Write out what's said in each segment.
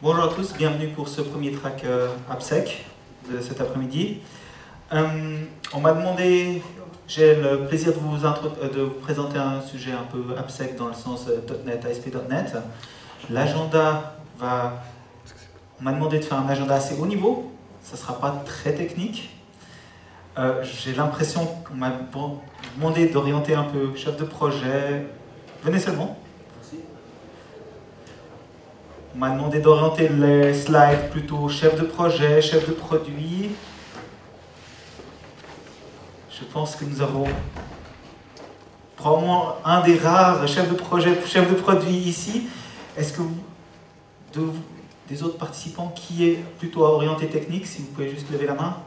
Bonjour à tous, bienvenue pour ce premier track AppSec de cet après-midi. On m'a demandé, j'ai le plaisir de vous présenter un sujet un peu AppSec dans le sens .NET, ASP.NET. L'agenda on m'a demandé de faire un agenda assez haut niveau, ça ne sera pas très technique. J'ai l'impression qu'on m'a demandé d'orienter un peu chef de projet. Venez seulement. On m'a demandé d'orienter les slides plutôt chef de projet, chef de produit. Je pense que nous avons probablement un des rares chefs de projet, chef de produit ici. Est-ce que des autres participants qui est plutôt orienté technique, si vous pouvez juste lever la main?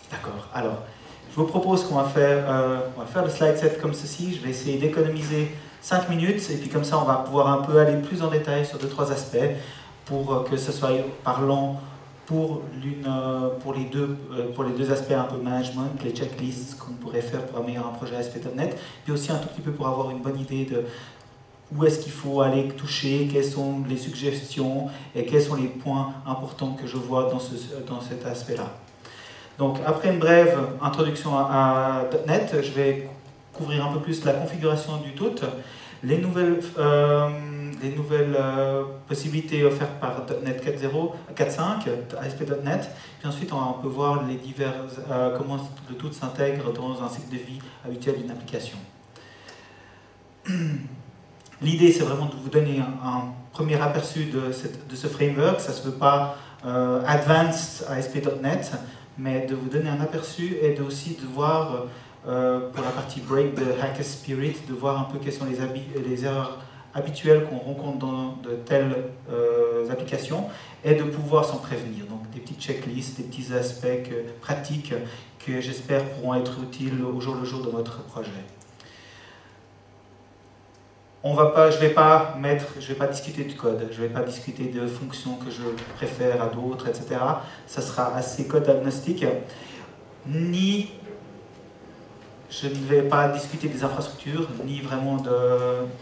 D'accord. Alors, je vous propose qu'on va faire le slide set comme ceci. Je vais essayer d'économiser 5 minutes et puis comme ça on va pouvoir un peu aller plus en détail sur 2-3 aspects pour que ce soit parlant pour les deux aspects un peu management, les checklists qu'on pourrait faire pour améliorer un projet ASP.NET, puis aussi un tout petit peu pour avoir une bonne idée de où est-ce qu'il faut aller toucher, quelles sont les suggestions et quels sont les points importants que je vois dans cet aspect-là. Donc après une brève introduction à .NET, je vais couvrir un peu plus la configuration du tout, les nouvelles possibilités offertes par .NET 4.0, 4.5, ASP.NET, puis ensuite on peut voir les comment le tout s'intègre dans un cycle de vie habituel d'une application. L'idée c'est vraiment de vous donner un premier aperçu de ce framework, ça ne se veut pas Advanced ASP.NET, mais de vous donner un aperçu et aussi de voir pour la partie Break the Hacker Spirit, de voir un peu quelles sont les erreurs habituelles qu'on rencontre dans de telles applications et de pouvoir s'en prévenir. Donc des petites checklists, des petits aspects pratiques que j'espère pourront être utiles au jour le jour de votre projet. Je ne vais pas discuter de code, je ne vais pas discuter de fonctions que je préfère à d'autres, etc. Ça sera assez code agnostique. Je ne vais pas discuter des infrastructures, ni vraiment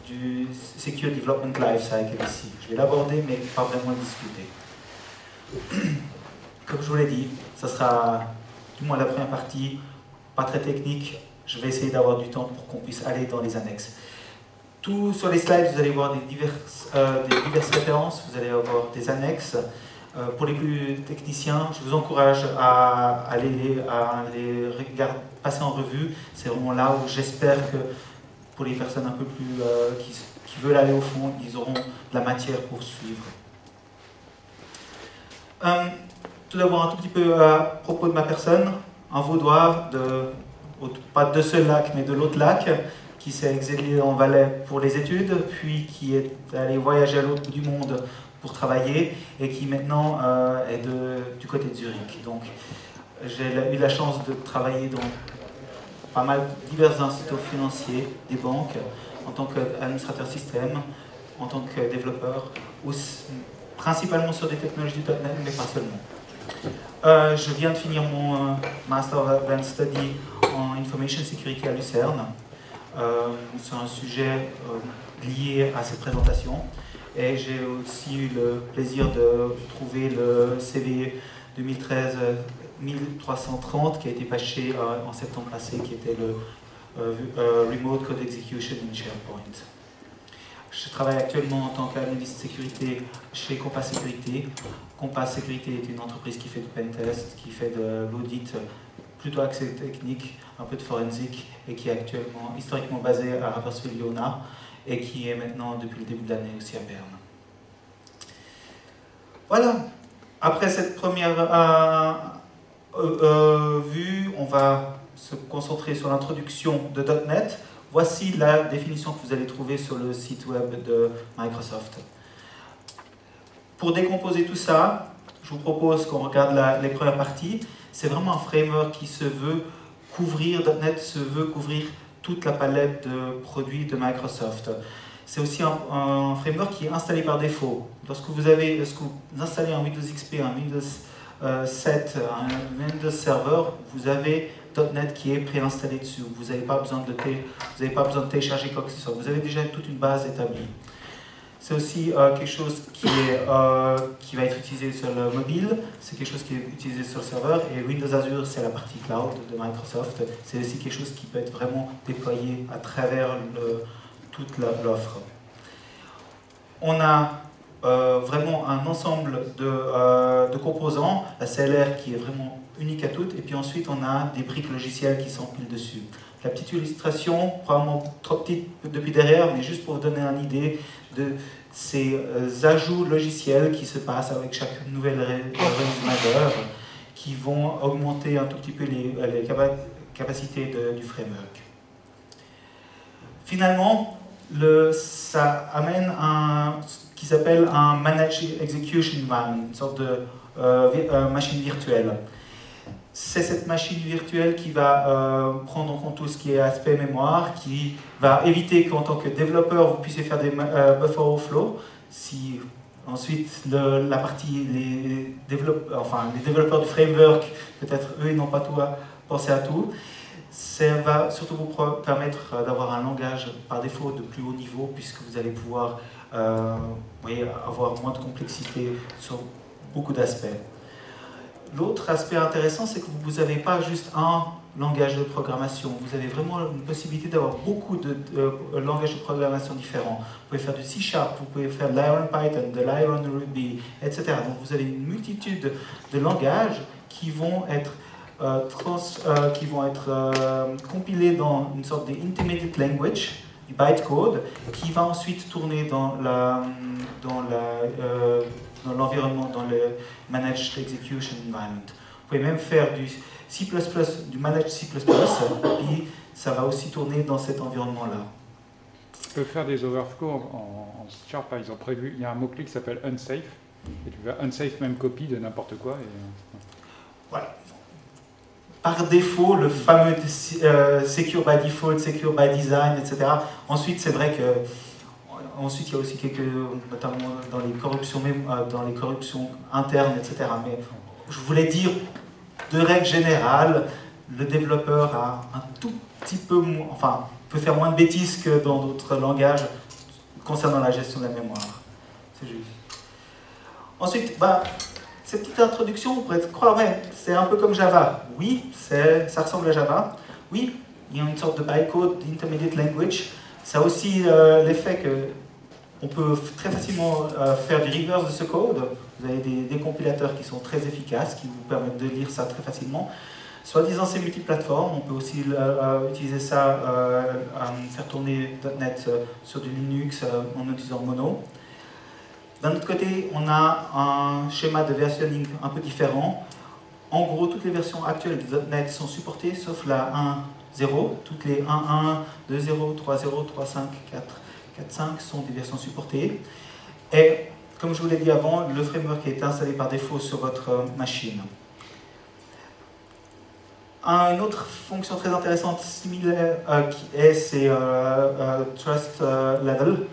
du Secure Development Lifecycle ici. Je vais l'aborder, mais pas vraiment le discuter. Comme je vous l'ai dit, ça sera du moins la première partie, pas très technique. Je vais essayer d'avoir du temps pour qu'on puisse aller dans les annexes. Tout sur les slides, vous allez voir des diverses références, vous allez avoir des annexes. Pour les plus techniciens, je vous encourage à les passer en revue. C'est vraiment là où j'espère que pour les personnes un peu plus qui veulent aller au fond, ils auront de la matière pour suivre. Tout d'abord, un tout petit peu à propos de ma personne. Un Vaudois, pas de ce lac, mais de l'autre lac, qui s'est exilé en Valais pour les études, puis qui est allé voyager à l'autre bout du monde pour travailler, et qui maintenant est du côté de Zurich. Donc j'ai eu la chance de travailler dans pas mal divers instituts financiers, des banques, en tant qu'administrateur système, en tant que développeur, principalement sur des technologies .NET, mais pas seulement. Je viens de finir mon Master of Advanced Study en Information Security à Lucerne. C'est un sujet lié à cette présentation et j'ai aussi eu le plaisir de trouver le CV 2013-1330 qui a été patché en septembre passé, qui était le Remote Code Execution in SharePoint. Je travaille actuellement en tant qu'analyste sécurité chez Compass Sécurité. Compass Sécurité est une entreprise qui fait du pentest, qui fait de l'audit plutôt axé technique, un peu de forensique, et qui est actuellement historiquement basé à Rapperswil-Jona et qui est maintenant depuis le début de l'année aussi à Berne. Voilà, après cette première vue, on va se concentrer sur l'introduction de .NET. Voici la définition que vous allez trouver sur le site web de Microsoft. Pour décomposer tout ça, je vous propose qu'on regarde les premières parties. C'est vraiment un framework qui se veut couvrir, .NET se veut couvrir toute la palette de produits de Microsoft. C'est aussi un framework qui est installé par défaut. Lorsque vous installez un Windows XP, un Windows 7, un Windows Server, vous avez .NET qui est préinstallé dessus. Vous n'avez pas besoin de télécharger quoi que ce soit. Vous avez déjà toute une base établie. C'est aussi quelque chose qui va être utilisé sur le mobile, c'est quelque chose qui est utilisé sur le serveur, et Windows Azure, c'est la partie cloud de Microsoft. C'est aussi quelque chose qui peut être vraiment déployé à travers toute l'offre. On a vraiment un ensemble de composants, la CLR qui est vraiment unique à toutes, et puis ensuite on a des briques logicielles qui s'empilent dessus. La petite illustration, probablement trop petite depuis derrière, mais juste pour vous donner une idée de ces ajouts logiciels qui se passent avec chaque nouvelle release majeur, qui vont augmenter un tout petit peu les capacités du framework. Finalement, ça amène ce qui s'appelle un Managed Execution Environment, une sorte de machine virtuelle. C'est cette machine virtuelle qui va prendre en compte tout ce qui est aspect mémoire, qui va éviter qu'en tant que développeur, vous puissiez faire des buffer overflow. Si ensuite la partie, les développeurs du framework, peut-être eux, ils n'ont pas tout pensé à tout. Ça va surtout vous permettre d'avoir un langage par défaut de plus haut niveau, puisque vous allez pouvoir avoir moins de complexité sur beaucoup d'aspects. L'autre aspect intéressant, c'est que vous n'avez pas juste un langage de programmation. Vous avez vraiment une possibilité d'avoir beaucoup de langages de programmation différents. Vous pouvez faire du C#, vous pouvez faire de l'Iron Python, de l'Iron Ruby, etc. Donc vous avez une multitude de langages qui vont être compilés dans une sorte d'intermediate language, du bytecode, qui va ensuite tourner dans l'environnement, dans le Managed Execution Environment. Vous pouvez même faire du C++, du Managed C++, puis ça va aussi tourner dans cet environnement-là. Tu peux faire des overflows en Sharp, ils ont prévu, il y a un mot-clé qui s'appelle unsafe, et tu fais unsafe même copy de n'importe quoi. Voilà. Par défaut, le fameux secure by default, secure by design, etc. Ensuite, c'est vrai que ensuite, il y a aussi quelques, notamment dans les corruptions internes, etc. Mais je voulais dire, de règle générale, le développeur a un tout petit peu, peut faire moins de bêtises que dans d'autres langages concernant la gestion de la mémoire. C'est juste. Ensuite, cette petite introduction, on pourrait croire, ouais, c'est un peu comme Java. Oui, ça ressemble à Java. Oui, il y a une sorte de bytecode, d'intermediate language. Ça a aussi l'effet qu'on peut très facilement faire du reverse de ce code. Vous avez des compilateurs qui sont très efficaces, qui vous permettent de lire ça très facilement. Soi-disant, c'est multiplateforme. On peut aussi utiliser ça, faire tourner .NET sur du Linux en utilisant Mono. D'un autre côté, on a un schéma de versionning un peu différent. En gros, toutes les versions actuelles de .NET sont supportées, sauf la 1.0. Toutes les 1.1, 2.0, 3.0, 3.5, 4.5 sont des versions supportées. Et comme je vous l'ai dit avant, le framework est installé par défaut sur votre machine. Une autre fonction très intéressante, similaire, c'est Trust Level,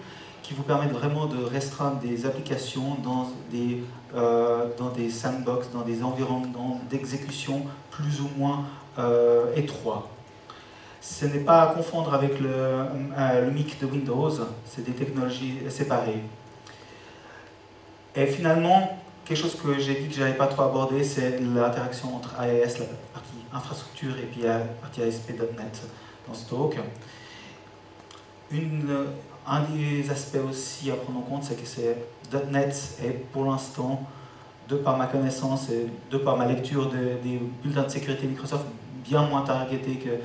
qui vous permet vraiment de restreindre des applications dans des sandbox, dans des environnements d'exécution plus ou moins étroits. Ce n'est pas à confondre avec le MIC de Windows, c'est des technologies séparées. Et finalement, quelque chose que j'ai dit que je n'allais pas trop aborder, c'est l'interaction entre IIS, la partie infrastructure, et puis la partie ASP.NET dans ce talk. Un des aspects aussi à prendre en compte, c'est que .NET est pour l'instant, de par ma connaissance et de par ma lecture des bulletins de sécurité Microsoft, bien moins targeté que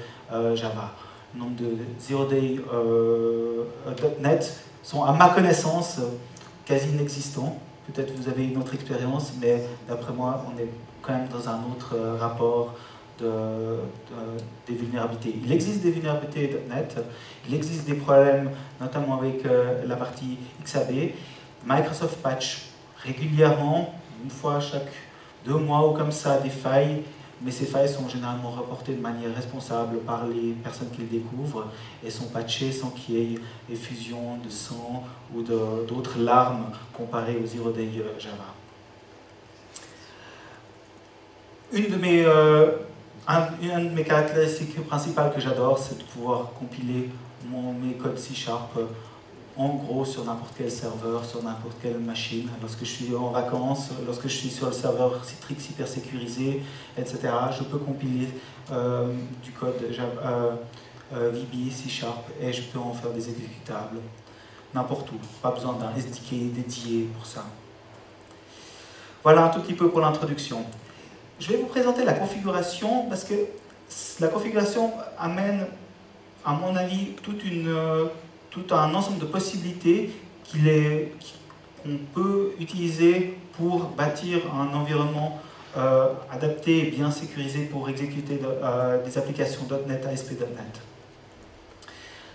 Java. Le nombre de zero-day .NET sont, à ma connaissance, quasi inexistants. Peut-être vous avez une autre expérience, mais d'après moi, on est quand même dans un autre rapport des vulnérabilités. Il existe des vulnérabilités .NET, il existe des problèmes, notamment avec la partie XAB. Microsoft patch régulièrement, une fois chaque 2 mois ou comme ça, des failles, mais ces failles sont généralement reportées de manière responsable par les personnes qui les découvrent et sont patchées sans qu'il y ait effusion de sang ou d'autres larmes comparées au Zero Day Java. Une de mes caractéristiques principales que j'adore, c'est de pouvoir compiler mes codes C# en gros sur n'importe quel serveur, sur n'importe quelle machine. Lorsque je suis en vacances, lorsque je suis sur le serveur Citrix hyper sécurisé, etc., je peux compiler du code VB, C#, et je peux en faire des exécutables n'importe où. Pas besoin d'un SDK dédié pour ça. Voilà un tout petit peu pour l'introduction. Je vais vous présenter la configuration parce que la configuration amène, à mon avis, tout un ensemble de possibilités qu'on peut utiliser pour bâtir un environnement adapté et bien sécurisé pour exécuter des applications .NET ASP.NET.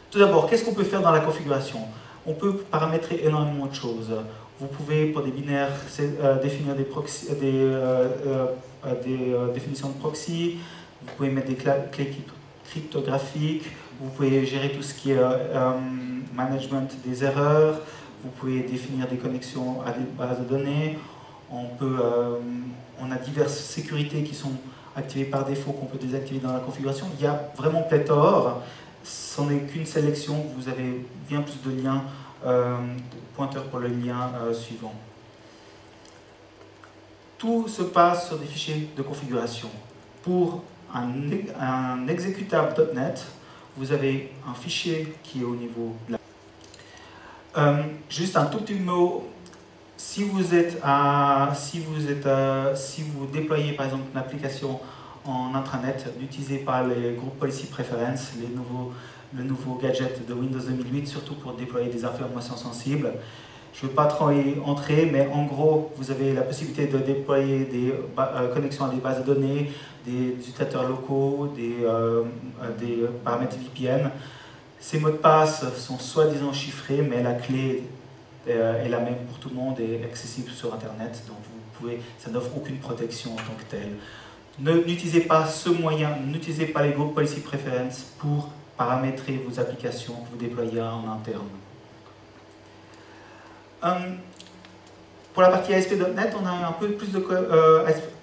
Tout d'abord, qu'est-ce qu'on peut faire dans la configuration? On peut paramétrer énormément de choses. Vous pouvez, pour des binaires, définir des définitions de proxy, vous pouvez mettre des clés cryptographiques, vous pouvez gérer tout ce qui est management des erreurs, vous pouvez définir des connexions à des bases de données, on a diverses sécurités qui sont activées par défaut qu'on peut désactiver dans la configuration. Il y a vraiment pléthore, ce n'est qu'une sélection, vous avez bien plus de liens, pointeurs pour le lien suivant. Tout se passe sur des fichiers de configuration. Pour un exécutable .NET, vous avez un fichier qui est au niveau de la... juste un tout petit mot, si vous déployez par exemple une application en intranet, n'utilisez pas les groupes policy preference, le nouveau gadget de Windows 2008, surtout pour déployer des informations sensibles. Je ne veux pas trop y entrer, mais en gros, vous avez la possibilité de déployer des connexions à des bases de données, des utilisateurs locaux, des paramètres VPN. Ces mots de passe sont soi-disant chiffrés, mais la clé est la même pour tout le monde et accessible sur Internet, donc ça n'offre aucune protection en tant que telle. N'utilisez pas ce moyen, n'utilisez pas les groupes policy preference pour paramétrer vos applications que vous déployez en interne. Pour la partie ASP.NET, on a un peu plus de...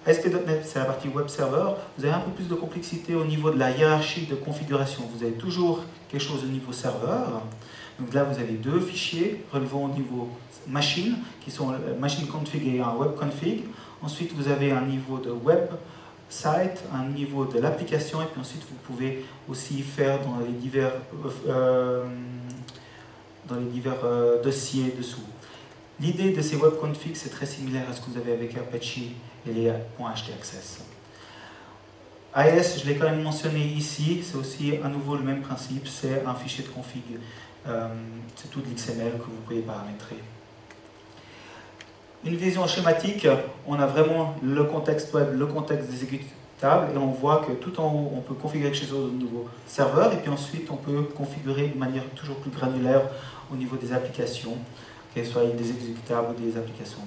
ASP.NET, c'est la partie web server. Vous avez un peu plus de complexité au niveau de la hiérarchie de configuration. Vous avez toujours quelque chose au niveau serveur. Donc là, vous avez deux fichiers relevant au niveau machine, qui sont machine config et un web config. Ensuite, vous avez un niveau de web site, un niveau de l'application, et puis ensuite, vous pouvez aussi faire dans les divers dossiers dessous. L'idée de ces web configs, c'est très similaire à ce que vous avez avec Apache et les .htaccess. AES, je l'ai quand même mentionné ici, c'est aussi à nouveau le même principe, c'est un fichier de config. C'est tout de l'XML que vous pouvez paramétrer. Une vision schématique, on a vraiment le contexte web, le contexte des exécutables, et on voit que tout en haut, on peut configurer quelque chose au niveau serveur, et puis ensuite, on peut configurer de manière toujours plus granulaire au niveau des applications, qu'elles soient des exécutables ou des applications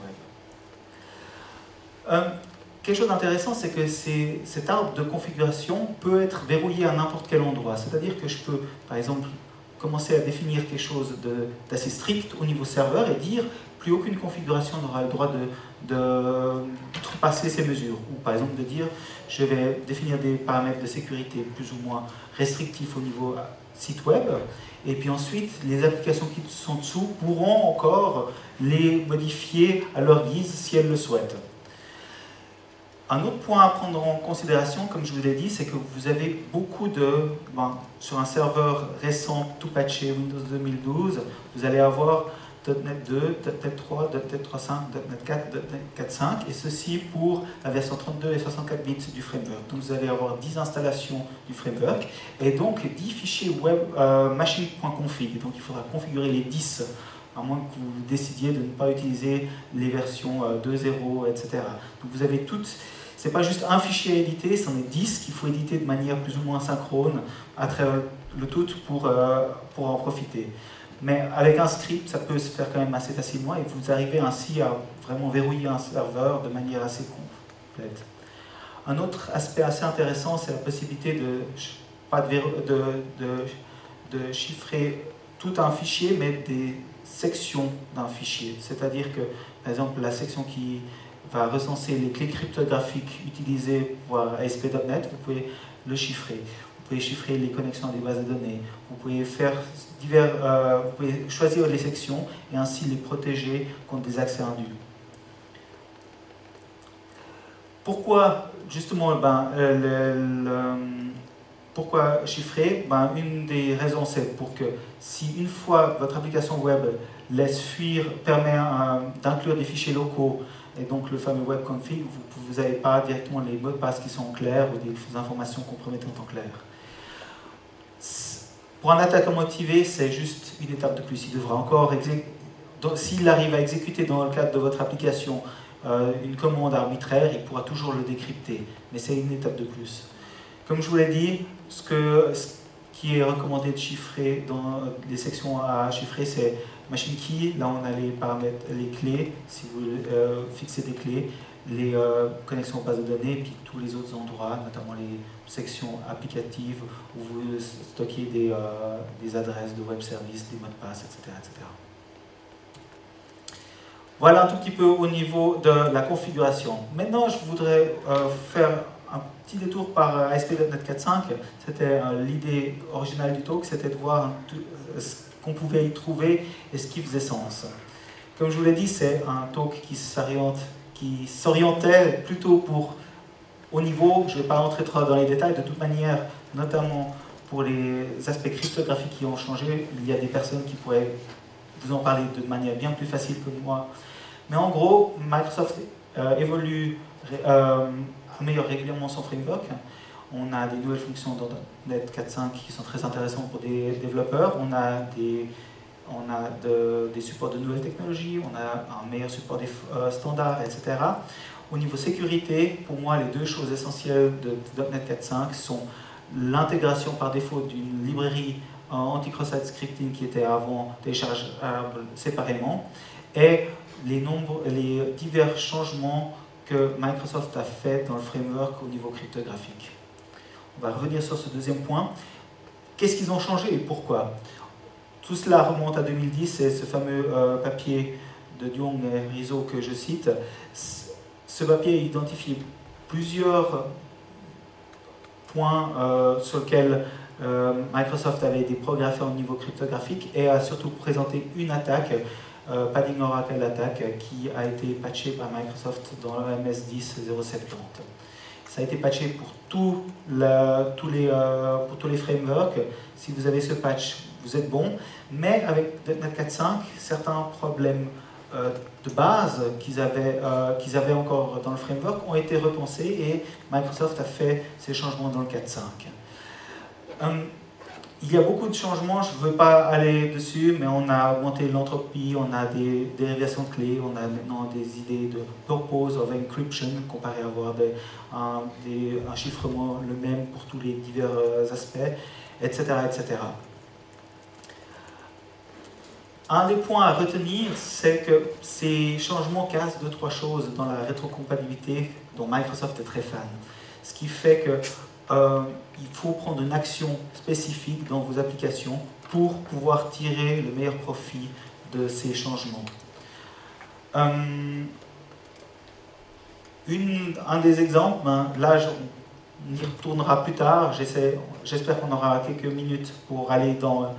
web. Quelque chose d'intéressant, c'est que cet arbre de configuration peut être verrouillé à n'importe quel endroit. C'est-à-dire que je peux, par exemple, commencer à définir quelque chose d'assez strict au niveau serveur et dire plus aucune configuration n'aura le droit de passer ces mesures. Ou par exemple de dire je vais définir des paramètres de sécurité plus ou moins restrictifs au niveau site web, et puis ensuite les applications qui sont dessous pourront encore les modifier à leur guise si elles le souhaitent. Un autre point à prendre en considération, comme je vous l'ai dit, c'est que vous avez beaucoup sur un serveur récent, tout patché, Windows 2012, vous allez avoir .NET 2, .NET 3, .NET 3.5, .NET 4, .NET 4.5, et ceci pour la version 32 et 64 bits du framework. Donc vous allez avoir 10 installations du framework, et donc 10 fichiers web machine.config. Donc il faudra configurer les 10, à moins que vous décidiez de ne pas utiliser les versions 2.0, etc. Donc vous avez toutes... C'est pas juste un fichier à éditer, c'en est 10 qu'il faut éditer de manière plus ou moins synchrone à travers le tout pour en profiter. Mais avec un script, ça peut se faire quand même assez facilement et vous arrivez ainsi à vraiment verrouiller un serveur de manière assez complète. Un autre aspect assez intéressant, c'est la possibilité de chiffrer tout un fichier, mais des sections d'un fichier. C'est-à-dire que, par exemple, la section qui va recenser les clés cryptographiques utilisées pour ASP.NET, vous pouvez le chiffrer. Vous pouvez chiffrer les connexions à des bases de données, vous pouvez faire vous pouvez choisir les sections et ainsi les protéger contre des accès indus. Pourquoi, justement, pourquoi chiffrer? Une des raisons, c'est pour que si une fois votre application web laisse fuir, permet d'inclure des fichiers locaux, et donc le fameux web config, vous n'avez pas directement les mots de passe qui sont en clair ou des informations compromettantes en clair. Pour un attaquant motivé, c'est juste une étape de plus. Il devra encore s'il arrive à exécuter dans le cadre de votre application une commande arbitraire, il pourra toujours le décrypter, mais c'est une étape de plus. Comme je vous l'ai dit, ce qui est recommandé de chiffrer dans les sections à chiffrer, c'est machine key. Là, on a les paramètres, les clés, si vous fixez des clés, les connexions aux bases de données, et puis tous les autres endroits, notamment les sections applicatives où vous stockez des adresses de web service, des mots de passe, etc., etc. Voilà un tout petit peu au niveau de la configuration. Maintenant, je voudrais faire un petit détour par ASP.NET 4.5. C'était l'idée originale du talk, c'était de voir ce qu'on pouvait y trouver et ce qui faisait sens. Comme je vous l'ai dit, c'est un talk qui s'orientait plutôt pour au niveau, je ne vais pas rentrer trop dans les détails, de toute manière, notamment pour les aspects cryptographiques qui ont changé, il y a des personnes qui pourraient vous en parler de manière bien plus facile que moi. Mais en gros, Microsoft améliore régulièrement son framework. On a des nouvelles fonctions dans .NET 4.5 qui sont très intéressantes pour des développeurs. On a des supports de nouvelles technologies, on a un meilleur support des standards, etc. Au niveau sécurité, pour moi, les deux choses essentielles de .NET 4.5 sont l'intégration par défaut d'une librairie anti-cross-site scripting qui était avant téléchargeable séparément et les divers changements que Microsoft a fait dans le framework au niveau cryptographique. On va revenir sur ce deuxième point. Qu'est-ce qu'ils ont changé et pourquoi? Tout cela remonte à 2010, c'est ce fameux papier de Diong et Rizzo que je cite. Ce papier a identifié plusieurs points sur lesquels Microsoft avait des progrès à faire au niveau cryptographique et a surtout présenté une attaque, Padding Oracle Attack, qui a été patchée par Microsoft dans le MS-10 070. Ça a été patché pour tous les frameworks. Si vous avez ce patch, vous êtes bon. Mais avec .NET 4.5, certains problèmes de base qu'ils avaient encore dans le framework ont été repensés et Microsoft a fait ces changements dans le 4.5. Il y a beaucoup de changements, je ne veux pas aller dessus, mais on a augmenté l'entropie, on a des dérivations de clés, on a maintenant des idées de purpose of encryption, comparé à avoir un chiffrement le même pour tous les divers aspects, etc., etc. Un des points à retenir, c'est que ces changements cassent 2-3 choses dans la rétrocompatibilité dont Microsoft est très fan. Ce qui fait que il faut prendre une action spécifique dans vos applications pour pouvoir tirer le meilleur profit de ces changements. Un des exemples, là on y retournera plus tard, j'espère qu'on aura quelques minutes pour aller dans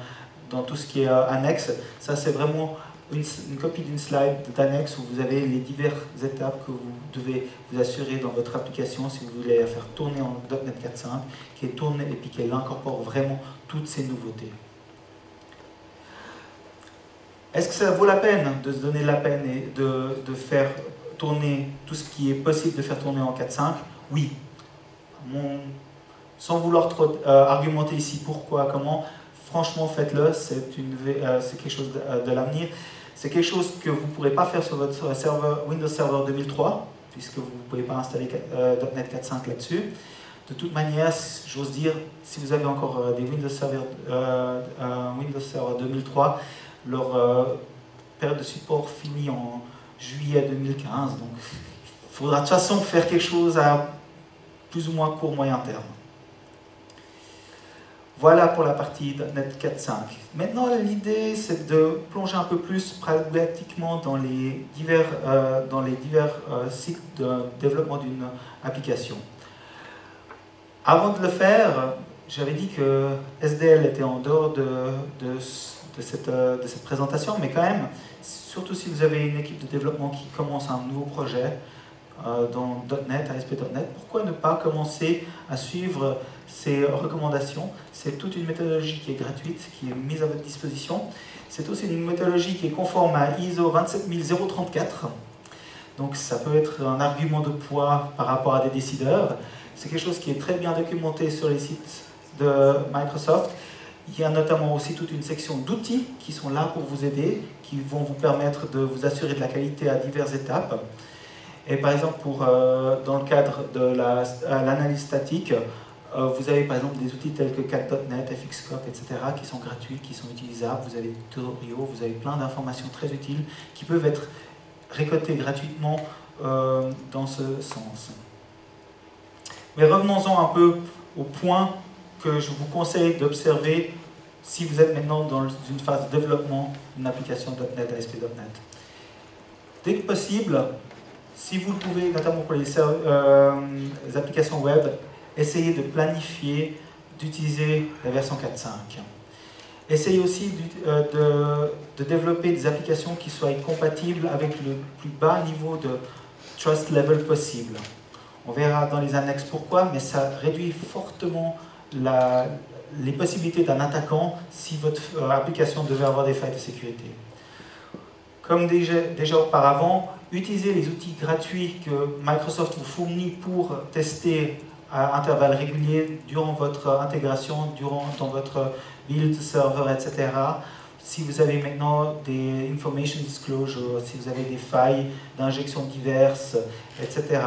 tout ce qui est annexe. Ça c'est vraiment une copie d'une slide d'annexe où vous avez les diverses étapes que vous devez vous assurer dans votre application si vous voulez la faire tourner en .NET 4.5, qui est tournée et puis qu'elle incorpore vraiment toutes ces nouveautés. Est-ce que ça vaut la peine de se donner la peine et de faire tourner tout ce qui est possible de faire tourner en 4.5? Oui. Sans vouloir trop argumenter ici pourquoi, comment, franchement faites-le, c'est quelque chose de l'avenir. C'est quelque chose que vous ne pourrez pas faire sur votre serveur Windows Server 2003, puisque vous ne pouvez pas installer .NET 4.5 là-dessus. De toute manière, j'ose dire, si vous avez encore des Windows Server 2003, leur période de support finit en juillet 2015, donc il faudra de toute façon faire quelque chose à plus ou moins court moyen terme. Voilà pour la partie .NET 4.5. Maintenant, l'idée, c'est de plonger un peu plus pragmatiquement dans les divers cycles de développement d'une application. Avant de le faire, j'avais dit que SDL était en dehors de cette présentation, mais quand même, surtout si vous avez une équipe de développement qui commence un nouveau projet dans .NET, ASP.NET, pourquoi ne pas commencer à suivre ces recommandations? C'est toute une méthodologie qui est gratuite, qui est mise à votre disposition. C'est aussi une méthodologie qui est conforme à ISO 27034. Donc ça peut être un argument de poids par rapport à des décideurs. C'est quelque chose qui est très bien documenté sur les sites de Microsoft. Il y a notamment aussi toute une section d'outils qui sont là pour vous aider, qui vont vous permettre de vous assurer de la qualité à diverses étapes. Et par exemple, dans le cadre de l'analyse statique, vous avez par exemple des outils tels que Cat.net, FXCop, etc. qui sont gratuits, qui sont utilisables. Vous avez des tutoriaux, vous avez plein d'informations très utiles qui peuvent être récoltées gratuitement dans ce sens. Mais revenons-en un peu au point que je vous conseille d'observer si vous êtes maintenant dans une phase de développement d'une application .NET à ASP.NET. Dès que possible, si vous le pouvez, notamment pour les applications web, essayez de planifier d'utiliser la version 4.5. Essayez aussi de développer des applications qui soient compatibles avec le plus bas niveau de trust level possible. On verra dans les annexes pourquoi, mais ça réduit fortement les possibilités d'un attaquant si votre application devait avoir des failles de sécurité. Comme déjà auparavant, utilisez les outils gratuits que Microsoft vous fournit pour tester à intervalles réguliers durant votre intégration, dans votre build server, etc. Si vous avez maintenant des information disclosure, si vous avez des failles d'injection diverses, etc.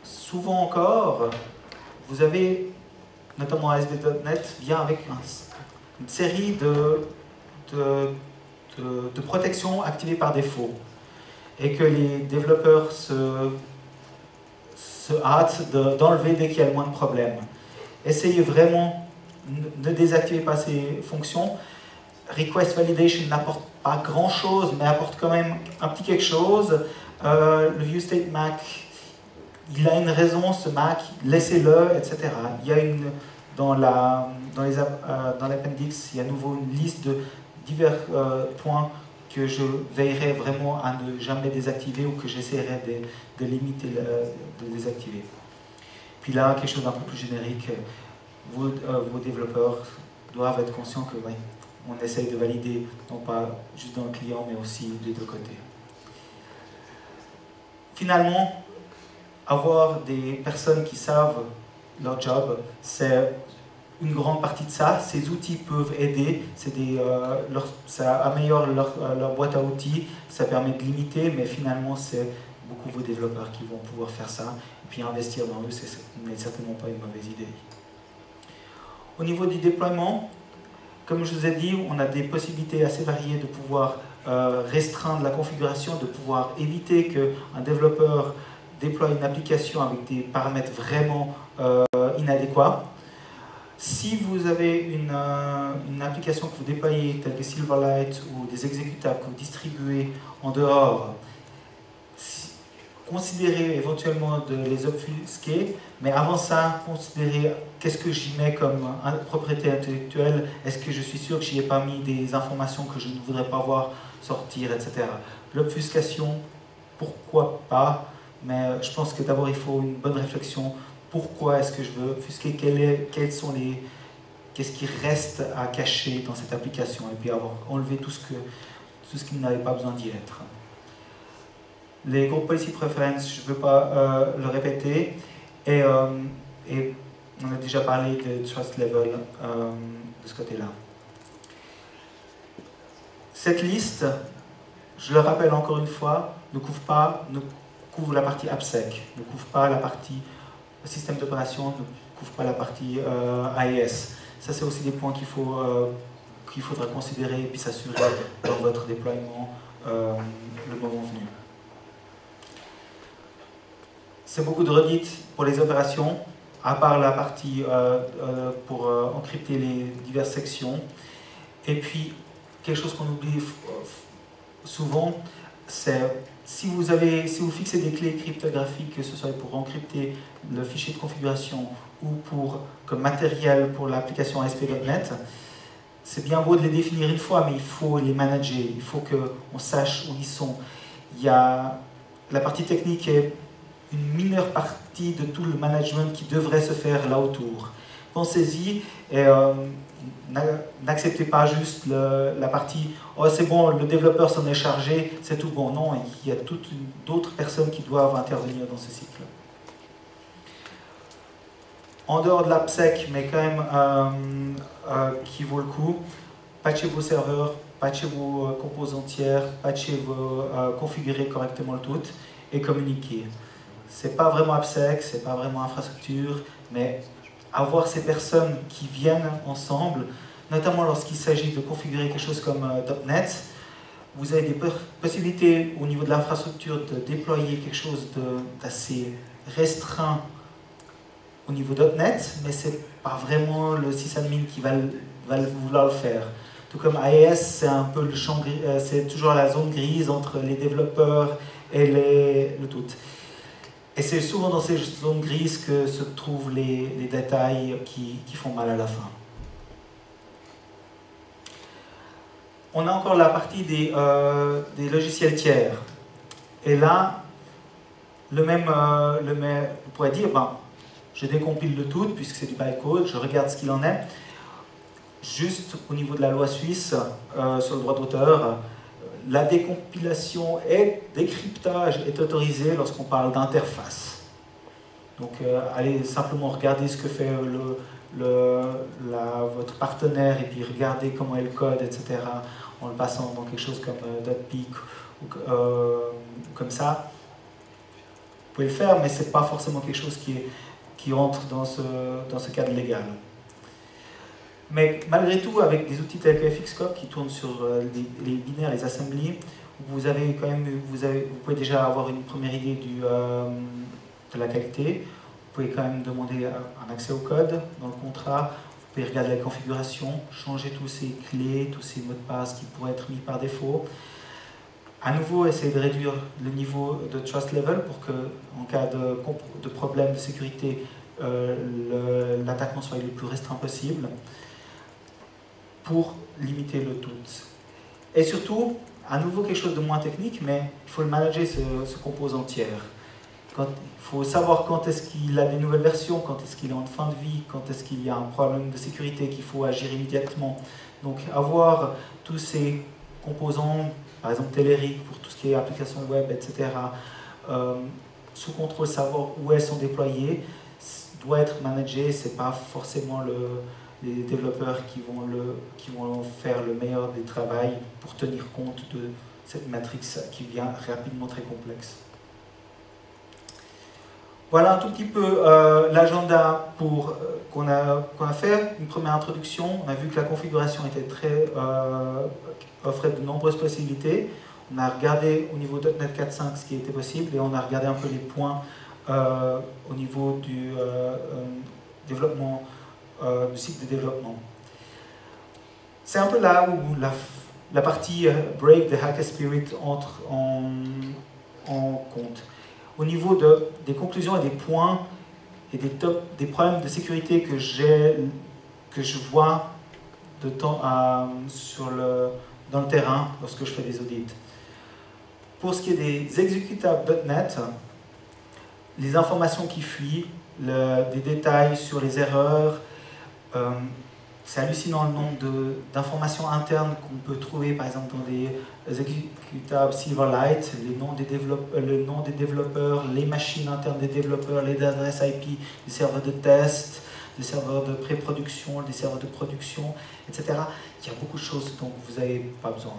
Souvent encore, vous avez, notamment ASP.NET, vient avec une série de protections activées par défaut et que les développeurs se hâtent d'enlever dès qu'il y a le moins de problèmes. Essayez vraiment, ne désactivez pas ces fonctions. Request Validation n'apporte pas grand chose, mais apporte quand même un petit quelque chose. Le ViewState Mac, il a une raison, ce Mac, laissez-le, etc. Il y a dans l'appendix, il y a à nouveau une liste de divers points que je veillerai vraiment à ne jamais désactiver ou que j'essaierai de limiter, de désactiver. Puis là, quelque chose d'un peu plus générique, vos développeurs doivent être conscients que oui, on essaye de valider, non pas juste dans le client, mais aussi des deux côtés. Finalement, avoir des personnes qui savent leur job, c'est une grande partie de ça. Ces outils peuvent aider, ça améliore leur boîte à outils, ça permet de limiter, mais finalement c'est beaucoup vos développeurs qui vont pouvoir faire ça. Et puis investir dans eux, ce n'est certainement pas une mauvaise idée. Au niveau du déploiement, comme je vous ai dit, on a des possibilités assez variées de pouvoir restreindre la configuration, de pouvoir éviter qu'un développeur déploie une application avec des paramètres vraiment inadéquats. Si vous avez une application que vous déployez, telle que Silverlight, ou des exécutables que vous distribuez en dehors, considérez éventuellement de les obfusquer, mais avant ça, considérez qu'est-ce que j'y mets comme propriété intellectuelle, est-ce que je suis sûr que j'y ai pas mis des informations que je ne voudrais pas voir sortir, etc. L'obfuscation, pourquoi pas, mais je pense que d'abord il faut une bonne réflexion. Pourquoi est-ce que je veux obfusquer? Qu'est-ce qui reste à cacher dans cette application? Et puis avoir enlevé tout ce qui n'avait pas besoin d'y être. Les Group Policy Preference, je ne veux pas le répéter. Et on a déjà parlé de Trust Level de ce côté-là. Cette liste, je le rappelle encore une fois, ne couvre la partie AppSec, ne couvre pas la partie système d'opération, ne couvre pas la partie AES. Ça, c'est aussi des points qu'il faudra considérer et puis s'assurer dans votre déploiement le moment venu. C'est beaucoup de redites pour les opérations, à part la partie pour encrypter les diverses sections. Et puis, quelque chose qu'on oublie souvent, c'est si vous fixez des clés cryptographiques, que ce soit pour encrypter le fichier de configuration ou comme matériel pour l'application ASP.NET, c'est bien beau de les définir une fois, mais il faut les manager, il faut qu'on sache où ils sont. La partie technique est une mineure partie de tout le management qui devrait se faire là autour. Pensez-y et n'acceptez pas juste la partie « Oh, c'est bon, le développeur s'en est chargé, c'est tout bon ». Non, il y a toutes d'autres personnes qui doivent intervenir dans ce cycle. En dehors de l'AppSec, mais quand même qui vaut le coup, patchez vos serveurs, patchez vos composants tiers, configurez correctement le tout et communiquez. C'est pas vraiment AppSec, c'est pas vraiment infrastructure, mais avoir ces personnes qui viennent ensemble, notamment lorsqu'il s'agit de configurer quelque chose comme .NET, vous avez des possibilités au niveau de l'infrastructure de déployer quelque chose d'assez restreint au niveau .NET, mais c'est pas vraiment le sysadmin qui va vouloir le faire. Tout comme IIS, c'est un peu le champ, c'est toujours la zone grise entre les développeurs et le tout. Et c'est souvent dans ces zones grises que se trouvent les détails qui font mal à la fin. On a encore la partie des logiciels tiers. Et là, vous pourrez dire, je décompile le tout, puisque c'est du bytecode, je regarde ce qu'il en est. Juste au niveau de la loi suisse sur le droit d'auteur, la décompilation et décryptage est autorisé lorsqu'on parle d'interface. Donc allez simplement regarder ce que fait votre partenaire et puis regardez comment elle code, etc. En le passant dans quelque chose comme .peak ou comme ça. Vous pouvez le faire, mais ce n'est pas forcément quelque chose qui entre dans ce cadre légal. Mais malgré tout, avec des outils tels que FXCOP qui tournent sur les binaires, les assemblies, vous pouvez déjà avoir une première idée de la qualité. Vous pouvez quand même demander un accès au code dans le contrat. Vous pouvez regarder la configuration, changer tous ces clés, tous ces mots de passe qui pourraient être mis par défaut. À nouveau, essayez de réduire le niveau de trust level pour que, en cas de problème de sécurité, l'attaquement soit le plus restreint possible, pour limiter le tout. Et surtout, à nouveau quelque chose de moins technique, mais il faut le manager, ce composant tiers. Il faut savoir quand est-ce qu'il a des nouvelles versions, quand est-ce qu'il est en fin de vie, quand est-ce qu'il y a un problème de sécurité qu'il faut agir immédiatement. Donc avoir tous ces composants, par exemple Telerik pour tout ce qui est application web, etc., sous contrôle, savoir où elles sont déployées, doit être managé. Ce n'est pas forcément les développeurs qui vont faire le meilleur des travaux pour tenir compte de cette matrix qui devient rapidement très complexe. Voilà un tout petit peu l'agenda qu'on a fait. Une première introduction. On a vu que la configuration offrait de nombreuses possibilités. On a regardé au niveau .NET 4.5 ce qui était possible et on a regardé un peu les points au niveau du développement, du cycle de développement. C'est un peu là où la partie Break the Hacker Spirit entre en compte. Au niveau des conclusions et des points et des problèmes de sécurité que je vois dans le terrain lorsque je fais des audits. Pour ce qui est des exécutables .NET, les informations qui fuient, des détails sur les erreurs, c'est hallucinant le nombre d'informations internes qu'on peut trouver par exemple dans des exécutables Silverlight, le nom des développeurs, les machines internes des développeurs, les adresses IP, les serveurs de test, les serveurs de pré-production, les serveurs de production, etc. Il y a beaucoup de choses dont vous n'avez pas besoin.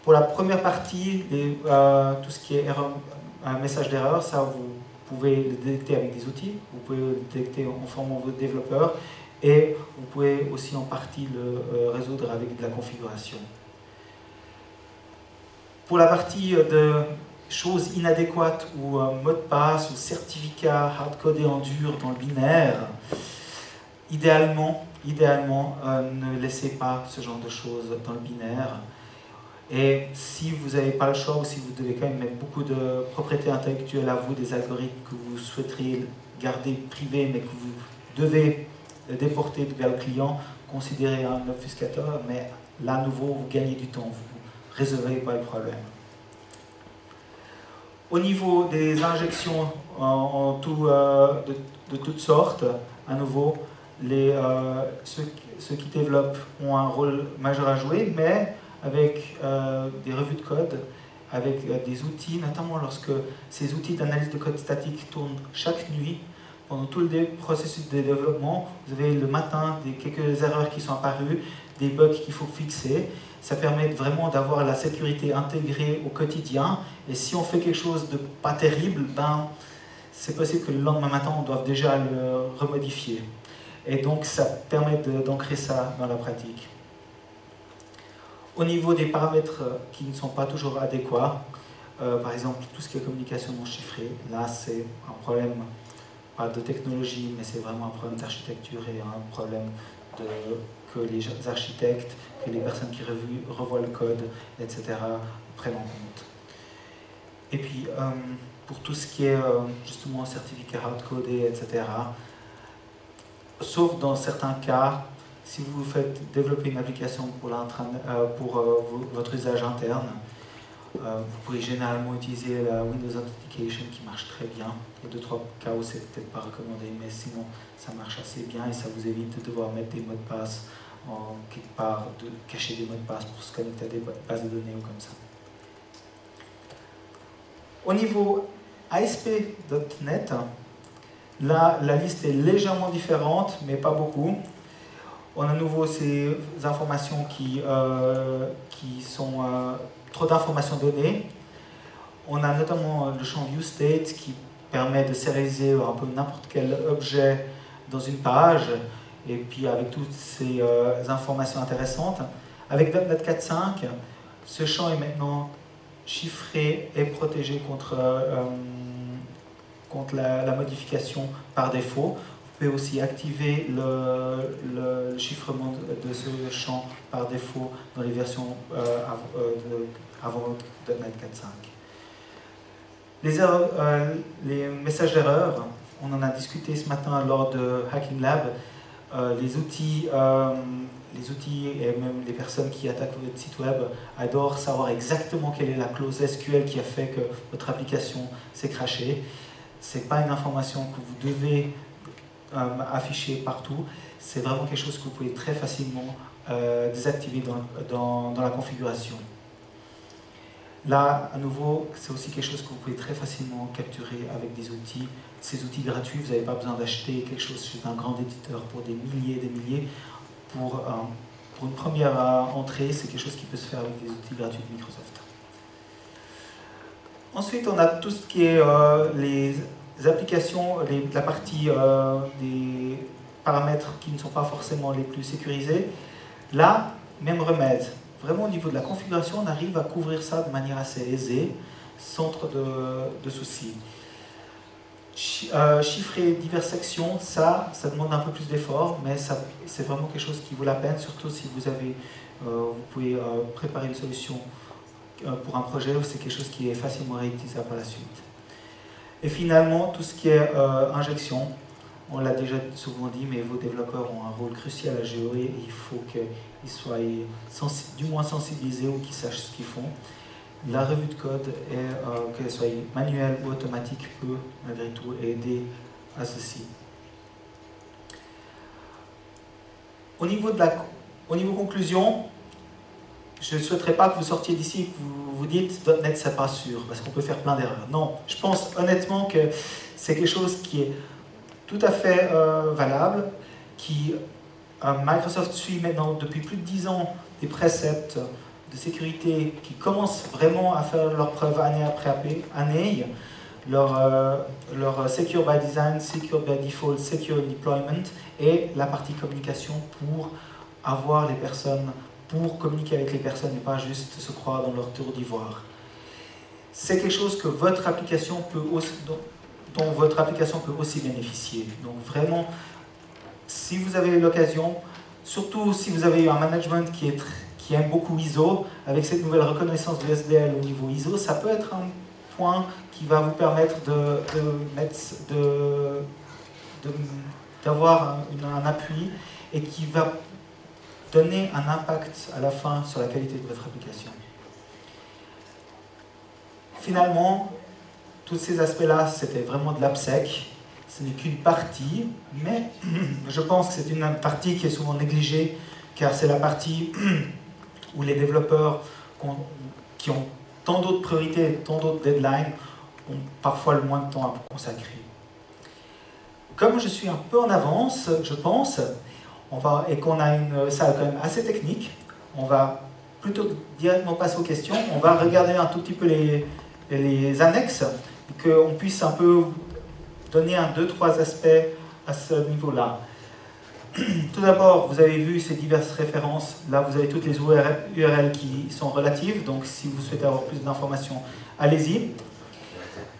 Pour la première partie, tout ce qui est un message d'erreur, ça vous pouvez le détecter avec des outils, vous pouvez le détecter en formant votre développeur et vous pouvez aussi en partie le résoudre avec de la configuration. Pour la partie de choses inadéquates ou mot de passe ou certificat hard-codé en dur dans le binaire, idéalement, ne laissez pas ce genre de choses dans le binaire. Et si vous n'avez pas le choix ou si vous devez quand même mettre beaucoup de propriété intellectuelle à vous, des algorithmes que vous souhaiteriez garder privés mais que vous devez déporter vers le client, considérez un obfuscateur, mais là, à nouveau, vous gagnez du temps, vous ne résolvez pas le problème. Au niveau des injections de toutes sortes, à nouveau, ceux qui développent ont un rôle majeur à jouer, mais avec des revues de code, avec des outils, notamment lorsque ces outils d'analyse de code statique tournent chaque nuit, pendant tout le processus de développement, vous avez le matin quelques erreurs qui sont apparues, des bugs qu'il faut fixer. Ça permet vraiment d'avoir la sécurité intégrée au quotidien. Et si on fait quelque chose de pas terrible, ben, c'est possible que le lendemain matin, on doive déjà le remodifier. Et donc, ça permet d'ancrer ça dans la pratique. Au niveau des paramètres qui ne sont pas toujours adéquats, par exemple, tout ce qui est communication non chiffrée, là, c'est un problème pas de technologie, mais c'est vraiment un problème d'architecture et un problème que les architectes, que les personnes qui revoient le code, etc., prennent en compte. Et puis, pour tout ce qui est justement certificat hard-codé, etc., sauf dans certains cas, si vous faites développer une application pour votre usage interne, vous pouvez généralement utiliser la Windows Authentication qui marche très bien. Il y a 2-3 cas où c'est peut-être pas recommandé, mais sinon ça marche assez bien et ça vous évite de devoir mettre des mots de passe quelque part, de cacher des mots de passe pour se connecter à des bases de données ou comme ça. Au niveau ASP.NET, là la liste est légèrement différente, mais pas beaucoup. On a à nouveau ces informations qui sont trop d'informations données. On a notamment le champ ViewState qui permet de sérialiser un peu n'importe quel objet dans une page, et puis avec toutes ces informations intéressantes. Avec .NET 4.5, ce champ est maintenant chiffré et protégé contre la modification par défaut. Vous pouvez aussi activer le chiffrement de ce champ par défaut dans les versions avant .NET 4.5. Les messages d'erreur, on en a discuté ce matin lors de Hacking Lab. Les outils et même les personnes qui attaquent votre site web adorent savoir exactement quelle est la clause SQL qui a fait que votre application s'est crashée. Ce n'est pas une information que vous devez afficher partout, c'est vraiment quelque chose que vous pouvez très facilement désactiver dans la configuration. Là, à nouveau, c'est aussi quelque chose que vous pouvez très facilement capturer avec des outils. Ces outils gratuits, vous n'avez pas besoin d'acheter quelque chose chez un grand éditeur pour des milliers et des milliers. Pour une première entrée, c'est quelque chose qui peut se faire avec des outils gratuits de Microsoft. Ensuite, on a tout ce qui est les applications, la partie des paramètres qui ne sont pas forcément les plus sécurisés. Là, même remède. Vraiment, au niveau de la configuration, on arrive à couvrir ça de manière assez aisée, sans trop de soucis. Chiffrer diverses sections, ça demande un peu plus d'effort, mais c'est vraiment quelque chose qui vaut la peine, surtout si vous pouvez préparer une solution pour un projet, c'est quelque chose qui est facilement réutilisable par la suite. Et finalement, tout ce qui est injection, on l'a déjà souvent dit, mais vos développeurs ont un rôle crucial à jouer et il faut qu'ils soient du moins sensibilisés ou qu'ils sachent ce qu'ils font. La revue de code, qu'elle soit manuelle ou automatique, peut malgré tout aider à ceci. Au niveau conclusion, je ne souhaiterais pas que vous sortiez d'ici et que vous vous dites .NET c'est pas sûr, parce qu'on peut faire plein d'erreurs. Non, je pense honnêtement que c'est quelque chose qui est tout à fait valable, qui Microsoft suit maintenant depuis plus de 10 ans des préceptes de sécurité qui commencent vraiment à faire leurs preuves année après année, leur Secure by Design, Secure by Default, Secure Deployment et la partie communication pour avoir les personnes, pour communiquer avec les personnes et pas juste se croire dans leur tour d'ivoire. C'est quelque chose que votre application peut aussi, dont votre application peut aussi bénéficier. Donc vraiment, si vous avez l'occasion, surtout si vous avez un management qui qui aiment beaucoup ISO, avec cette nouvelle reconnaissance du SDL au niveau ISO, ça peut être un point qui va vous permettre d'avoir un appui et qui va donner un impact à la fin sur la qualité de votre application. Finalement, tous ces aspects-là, c'était vraiment de l'AppSec. Ce n'est qu'une partie, mais je pense que c'est une partie qui est souvent négligée, car c'est la partie où les développeurs qui ont tant d'autres priorités, tant d'autres deadlines, ont parfois le moins de temps à consacrer. Comme je suis un peu en avance, je pense, et qu'on a une salle quand même assez technique, on va plutôt directement passer aux questions. On va regarder un tout petit peu les annexes, qu'on puisse un peu donner 2-3 aspects à ce niveau-là. Tout d'abord, vous avez vu ces diverses références. Là, vous avez toutes les URL qui sont relatives. Donc, si vous souhaitez avoir plus d'informations, allez-y.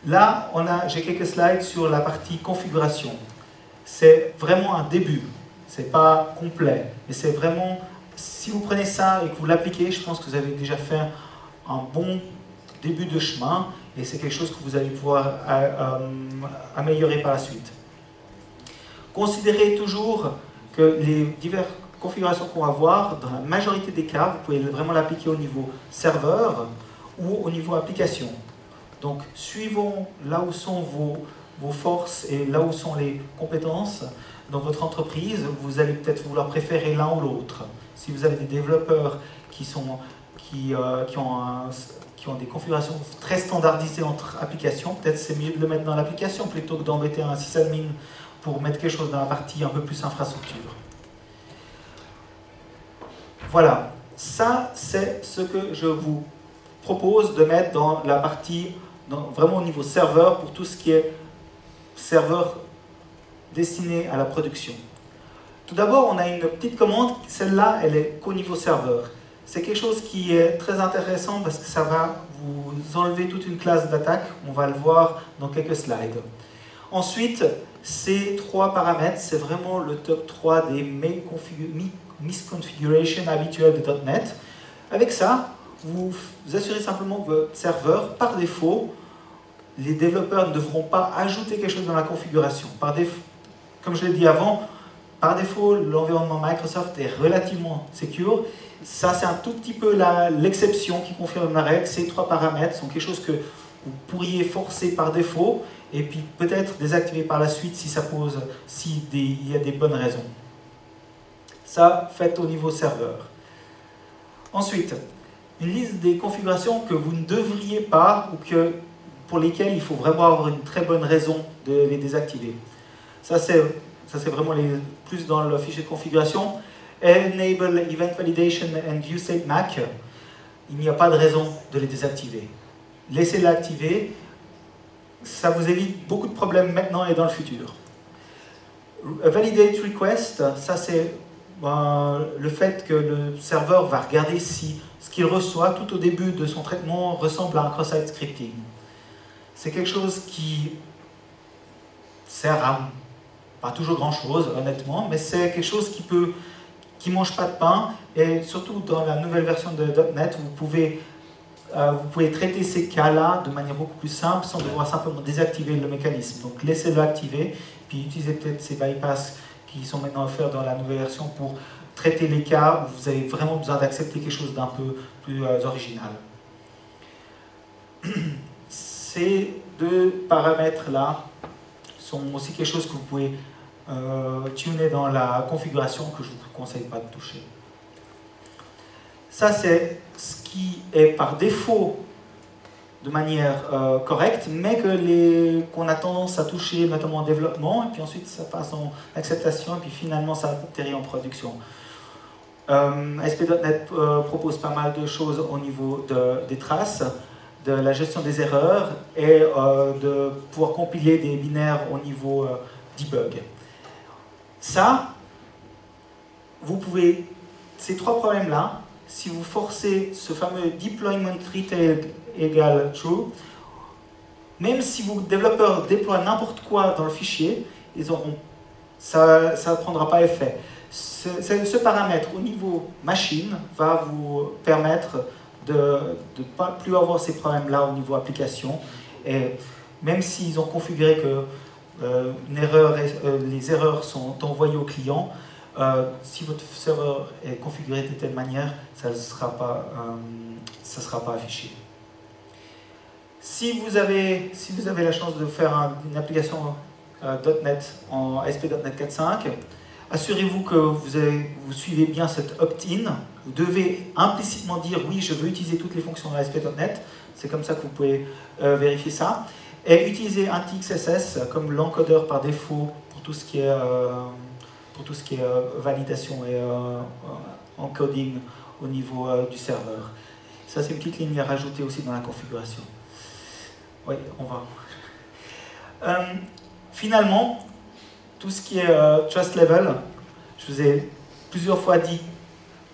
Là, j'ai quelques slides sur la partie configuration. C'est vraiment un début. Ce n'est pas complet. Mais c'est vraiment, si vous prenez ça et que vous l'appliquez, je pense que vous avez déjà fait un bon début de chemin. Et c'est quelque chose que vous allez pouvoir améliorer par la suite. Considérez toujours que les diverses configurations qu'on va voir, dans la majorité des cas, vous pouvez vraiment l'appliquer au niveau serveur ou au niveau application. Donc, suivons là où sont vos forces et là où sont les compétences dans votre entreprise. Vous allez peut-être vouloir préférer l'un ou l'autre. Si vous avez des développeurs qui ont des configurations très standardisées entre applications, peut-être c'est mieux de le mettre dans l'application plutôt que d'embêter un sysadmin pour mettre quelque chose dans la partie un peu plus infrastructure. Voilà, ça c'est ce que je vous propose de mettre dans la partie, vraiment au niveau serveur, pour tout ce qui est serveur destiné à la production. Tout d'abord, on a une petite commande, celle-là, elle est qu'au niveau serveur. C'est quelque chose qui est très intéressant parce que ça va vous enlever toute une classe d'attaque. On va le voir dans quelques slides. Ensuite, ces 3 paramètres, c'est vraiment le top 3 des misconfigurations habituelles de .NET. Avec ça, vous assurez simplement que votre serveur, par défaut, les développeurs ne devront pas ajouter quelque chose dans la configuration. Par défaut, comme je l'ai dit avant, par défaut, l'environnement Microsoft est relativement secure. Ça, c'est un tout petit peu l'exception qui confirme la règle. Ces 3 paramètres sont quelque chose que vous pourriez forcer par défaut et puis peut-être désactiver par la suite s'il y a des bonnes raisons. Ça, faites au niveau serveur. Ensuite, une liste des configurations que vous ne devriez pas ou pour lesquelles il faut vraiment avoir une très bonne raison de les désactiver. Ça, c'est vraiment plus dans le fichier de configuration. Enable Event Validation and View State Mac. Il n'y a pas de raison de les désactiver. Laissez-les activer. Ça vous évite beaucoup de problèmes maintenant et dans le futur. Validate Request, ça c'est le fait que le serveur va regarder si ce qu'il reçoit tout au début de son traitement ressemble à un cross-site scripting. C'est quelque chose qui sert à pas toujours grand-chose, honnêtement, mais c'est quelque chose qui mange pas de pain, et surtout dans la nouvelle version de .NET, vous pouvez traiter ces cas-là de manière beaucoup plus simple, sans devoir simplement désactiver le mécanisme. Donc laissez-le activer, puis utilisez peut-être ces bypass qui sont maintenant offerts dans la nouvelle version pour traiter les cas où vous avez vraiment besoin d'accepter quelque chose d'un peu plus original. Ces 2 paramètres-là sont aussi quelque chose que vous pouvez tuner dans la configuration que je ne vous conseille pas de toucher. Ça, c'est ce qui est par défaut de manière correcte, mais qu'on a tendance à toucher notamment en développement, et puis ensuite ça passe en acceptation, et puis finalement ça atterrit en production. ASP.NET propose pas mal de choses au niveau des traces, de la gestion des erreurs, et de pouvoir compiler des binaires au niveau debug. Ça, vous pouvez, ces 3 problèmes-là, si vous forcez ce fameux deployment retail égale true, même si vos développeurs déploient n'importe quoi dans le fichier, ça ne prendra pas effet. Ce paramètre au niveau machine va vous permettre de ne pas plus avoir ces problèmes-là au niveau application. Et même s'ils ont configuré que les erreurs sont envoyées au client, si votre serveur est configuré de telle manière, ça ne sera pas affiché. Si vous avez la chance de faire une application .NET en ASP.NET 4.5, assurez-vous que vous suivez bien cet opt-in. Vous devez implicitement dire oui, je veux utiliser toutes les fonctions de ASP.NET. C'est comme ça que vous pouvez vérifier ça. Et utiliser un TXSS comme l'encodeur par défaut pour tout ce qui est, validation et encoding au niveau du serveur. Ça, c'est une petite ligne à rajouter aussi dans la configuration. Oui, on va. Finalement, tout ce qui est trust level, je vous ai plusieurs fois dit,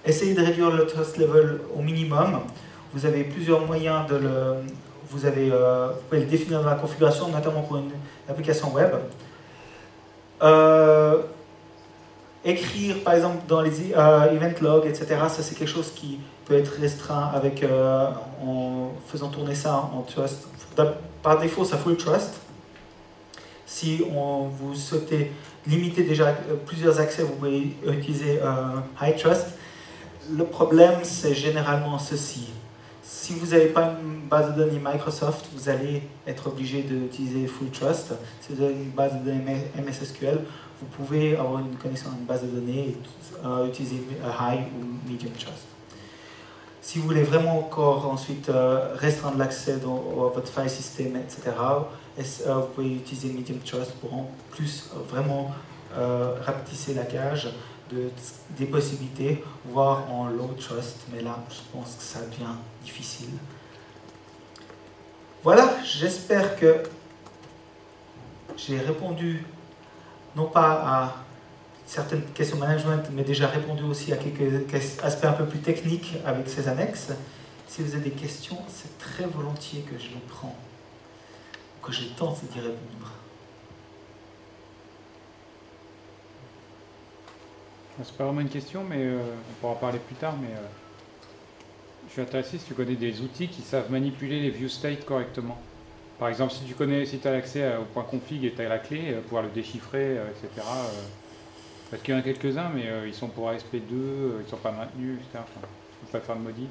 essayez de réduire le trust level au minimum. Vous avez plusieurs moyens de le... Vous pouvez le définir dans la configuration, notamment pour une application web. Écrire, par exemple, dans les event logs, etc., ça c'est quelque chose qui peut être restreint en faisant tourner ça en trust. Par défaut, ça full trust. Si vous souhaitez limiter déjà plusieurs accès, vous pouvez utiliser high trust. Le problème, c'est généralement ceci. Si vous n'avez pas une base de données Microsoft, vous allez être obligé d'utiliser Full Trust. Si vous avez une base de données MS SQL, vous pouvez avoir une connexion à une base de données et utiliser High ou Medium Trust. Si vous voulez vraiment encore ensuite restreindre l'accès à votre file system, etc., vous pouvez utiliser Medium Trust pour en plus vraiment rapetisser la cage des possibilités, voire en low trust, mais là, je pense que ça devient difficile. Voilà, j'espère que j'ai répondu, non pas à certaines questions management, mais déjà répondu aussi à quelques aspects un peu plus techniques avec ces annexes. Si vous avez des questions, c'est très volontiers que je les prends, que je tente d'y répondre. C'est pas vraiment une question, mais on pourra en parler plus tard. Mais je suis intéressé si tu connais des outils qui savent manipuler les view state correctement. Par exemple, si tu as l'accès au point config et tu as la clé, pouvoir le déchiffrer, etc. Parce qu'il y en a quelques-uns, mais ils sont pour ASP2, ils ne sont pas maintenus, etc. Enfin, il ne faut pas faire de modif.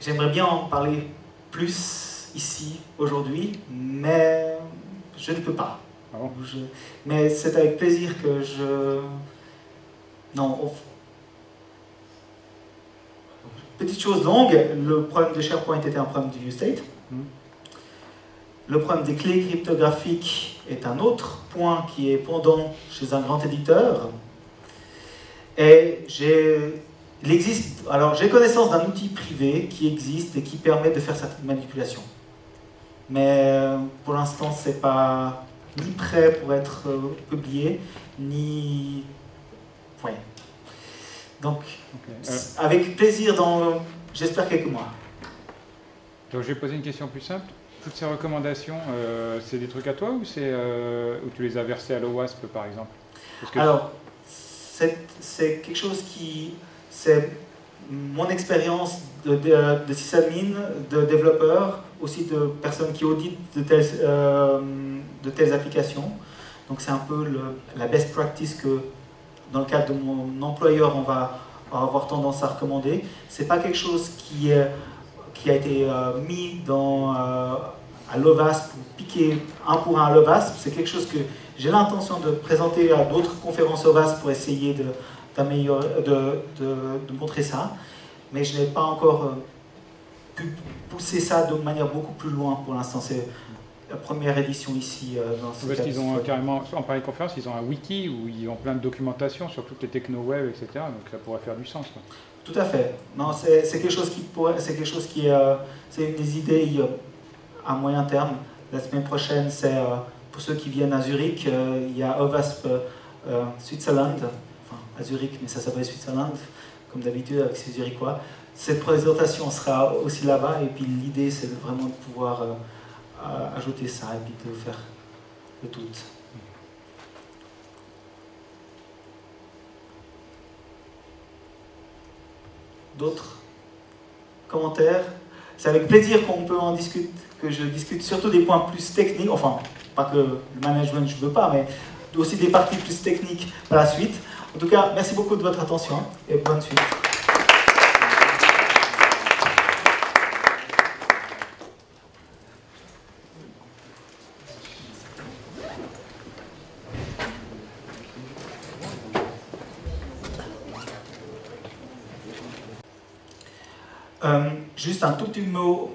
J'aimerais bien en parler plus ici, aujourd'hui, mais je ne peux pas. Ah bon? Mais c'est avec plaisir que je... Non. Petite chose longue, le problème de SharePoint était un problème de view state. Le problème des clés cryptographiques est un autre point qui est pendant chez un grand éditeur. Et alors j'ai connaissance d'un outil privé qui existe et qui permet de faire certaines manipulations. Mais pour l'instant, c'est pas ni prêt pour être publié, ni... Ouais. Donc, avec plaisir dans, j'espère, quelques mois. Donc, je vais poser une question plus simple. Toutes ces recommandations, c'est des trucs à toi ou c'est où tu les as versées à l'OWASP, par exemple? Alors, c'est quelque chose qui... C'est mon expérience de sysadmin, de développeur, aussi de personnes qui auditent de telles applications. Donc c'est un peu la best practice que, dans le cadre de mon employeur, on va avoir tendance à recommander. C'est pas quelque chose qui a été mis à l'OWASP, ou piqué un pour un à l'OWASP. C'est quelque chose que j'ai l'intention de présenter à d'autres conférences OWASP pour essayer de montrer ça. Mais je n'ai pas encore pu pousser ça de manière beaucoup plus loin pour l'instant. C'est la première édition ici. Parce qu'ils ont carrément, en pareille conférence, ils ont un wiki où ils ont plein de documentation sur toutes les techno web, etc. Donc ça pourrait faire du sens, quoi. Tout à fait. Non, c'est quelque chose qui pourrait, c'est quelque chose qui c'est une des idées à moyen terme. La semaine prochaine, c'est pour ceux qui viennent à Zurich, il y a OWASP Switzerland, enfin à Zurich, mais ça s'appelle Switzerland, comme d'habitude avec ces Zurichois. Cette présentation sera aussi là-bas, et puis l'idée, c'est vraiment de pouvoir ajouter ça et puis de faire le tout. d'autres commentaires? C'est avec plaisir qu'on peut en discuter, que je discute surtout des points plus techniques, enfin, pas que le management je ne veux pas, mais aussi des parties plus techniques par la suite. En tout cas, merci beaucoup de votre attention et bonne suite. Juste un tout petit mot.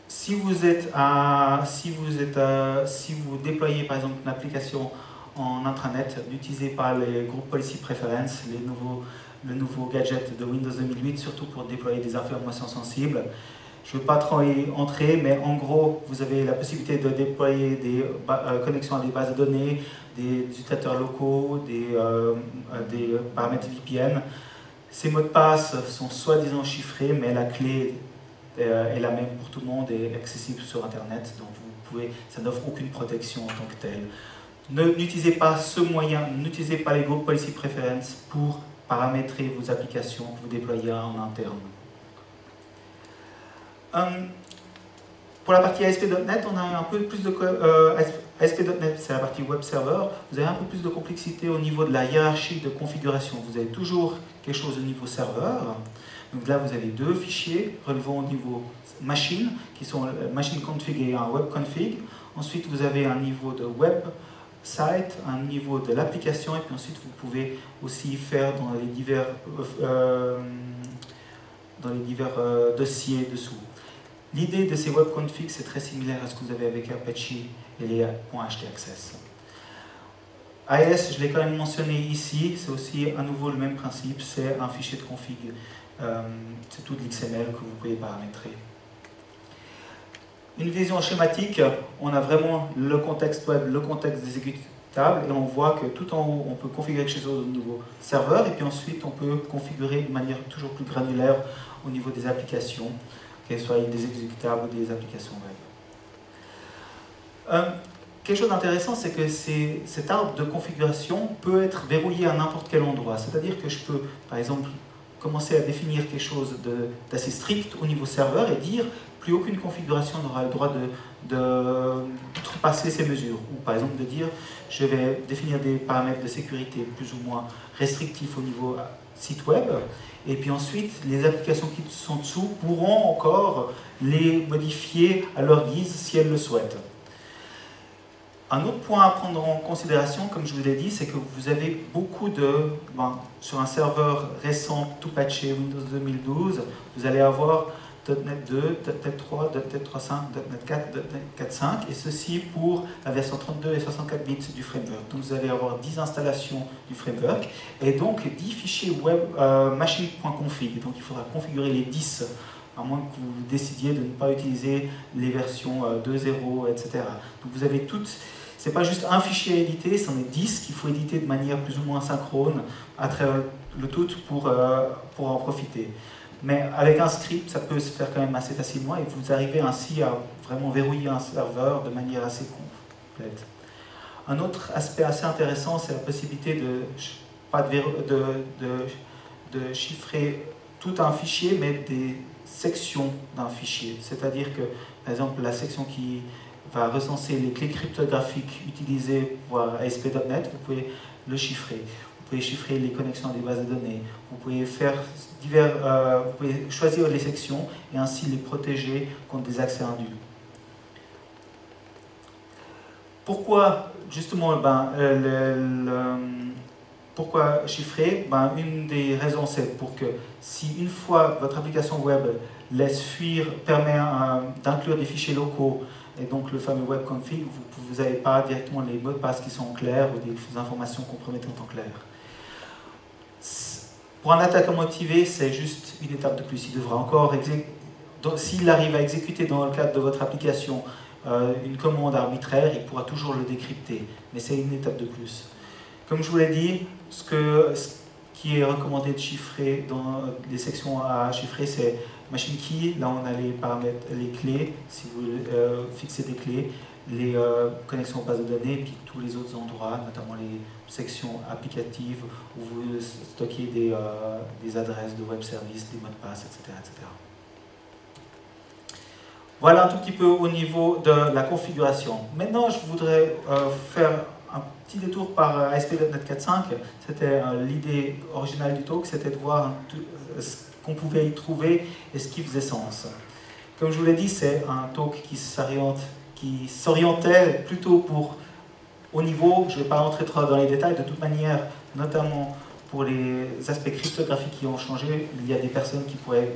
Si vous déployez par exemple une application en intranet, n'utilisez pas les Group Policy Preference, le nouveau gadget de Windows 2008, surtout pour déployer des informations sensibles. Je ne veux pas trop y entrer, mais en gros, vous avez la possibilité de déployer des connexions à des bases de données, des utilisateurs locaux, des paramètres VPN. Ces mots de passe sont soi-disant chiffrés, mais la clé est la même pour tout le monde et accessible sur Internet, donc ça n'offre aucune protection en tant que telle. N'utilisez pas ce moyen, n'utilisez pas les Group Policy Preference pour paramétrer vos applications que vous déployez en interne. Pour la partie ASP.NET, on a un peu plus de... ASP.NET, c'est la partie web server. Vous avez un peu plus de complexité au niveau de la hiérarchie de configuration. Vous avez toujours quelque chose au niveau serveur. Donc là, vous avez deux fichiers relevant au niveau machine, qui sont machine config et un web config. Ensuite, vous avez un niveau de web site, un niveau de l'application, et puis ensuite, vous pouvez aussi faire dans les divers dossiers dessous. L'idée de ces web configs, c'est très similaire à ce que vous avez avec Apache et les .htaccess. AES, je l'ai quand même mentionné ici, c'est aussi à nouveau le même principe, c'est un fichier de config. C'est tout de l'XML que vous pouvez paramétrer. Une vision schématique, on a vraiment le contexte web, le contexte exécutable, et on voit que tout en haut, on peut configurer quelque chose au niveau serveur, et puis ensuite on peut configurer de manière toujours plus granulaire au niveau des applications, qu'elles soient des exécutables ou des applications web. Quelque chose d'intéressant, c'est que cet arbre de configuration peut être verrouillé à n'importe quel endroit. C'est-à-dire que je peux, par exemple, commencer à définir quelque chose d'assez strict au niveau serveur et dire plus aucune configuration n'aura le droit de trepasser ces mesures. Ou par exemple de dire je vais définir des paramètres de sécurité plus ou moins restrictifs au niveau site web, et puis ensuite les applications qui sont dessous pourront encore les modifier à leur guise si elles le souhaitent. Un autre point à prendre en considération, comme je vous l'ai dit, c'est que vous avez beaucoup sur un serveur récent, tout patché, Windows 2012, vous allez avoir .NET 2, .NET 3, .NET 3.5, .NET 4, .NET 4.5, et ceci pour la version 32 et 64 bits du framework. Donc vous allez avoir 10 installations du framework, et donc 10 fichiers web machine.config. Donc il faudra configurer les 10, à moins que vous décidiez de ne pas utiliser les versions 2.0, etc. Donc vous avez toutes... C'est pas juste un fichier à éditer, c'en est 10 qu'il faut éditer de manière plus ou moins synchrone à travers le tout pour en profiter. Mais avec un script, ça peut se faire quand même assez facilement et vous arrivez ainsi à vraiment verrouiller un serveur de manière assez complète. Un autre aspect assez intéressant, c'est la possibilité de chiffrer tout un fichier, mais des sections d'un fichier. C'est-à-dire que, par exemple, la section qui va recenser les clés cryptographiques utilisées pour ASP.NET, vous pouvez le chiffrer. Vous pouvez chiffrer les connexions à des bases de données. Vous pouvez vous pouvez choisir les sections et ainsi les protéger contre des accès indus. Pourquoi, justement, pourquoi chiffrer? Une des raisons, c'est pour que si une fois votre application web laisse fuir, permet d'inclure des fichiers locaux, et donc le fameux web config, vous n'avez pas directement les mots de passe qui sont clairs ou des informations compromettantes en clair. Pour un attaquant motivé, c'est juste une étape de plus. Il devra encore s'il arrive à exécuter dans le cadre de votre application une commande arbitraire, il pourra toujours le décrypter, mais c'est une étape de plus. Comme je vous l'ai dit, ce qui est recommandé de chiffrer dans les sections à chiffrer, c'est machine key. Là, on a les paramètres, les clés, si vous fixez des clés. les connexions aux bases de données, et puis tous les autres endroits, notamment les sections applicatives où vous stockez des adresses de web services, des mots de passe, etc., etc. Voilà un tout petit peu au niveau de la configuration. Maintenant, je voudrais faire un petit détour par ASP.NET 4.5. C'était l'idée originale du talk, c'était de voir ce qu'on pouvait y trouver et ce qui faisait sens. Comme je vous l'ai dit, c'est un talk qui s'orientait plutôt pour haut niveau. Je ne vais pas rentrer trop dans les détails, de toute manière, notamment pour les aspects cryptographiques qui ont changé, il y a des personnes qui pourraient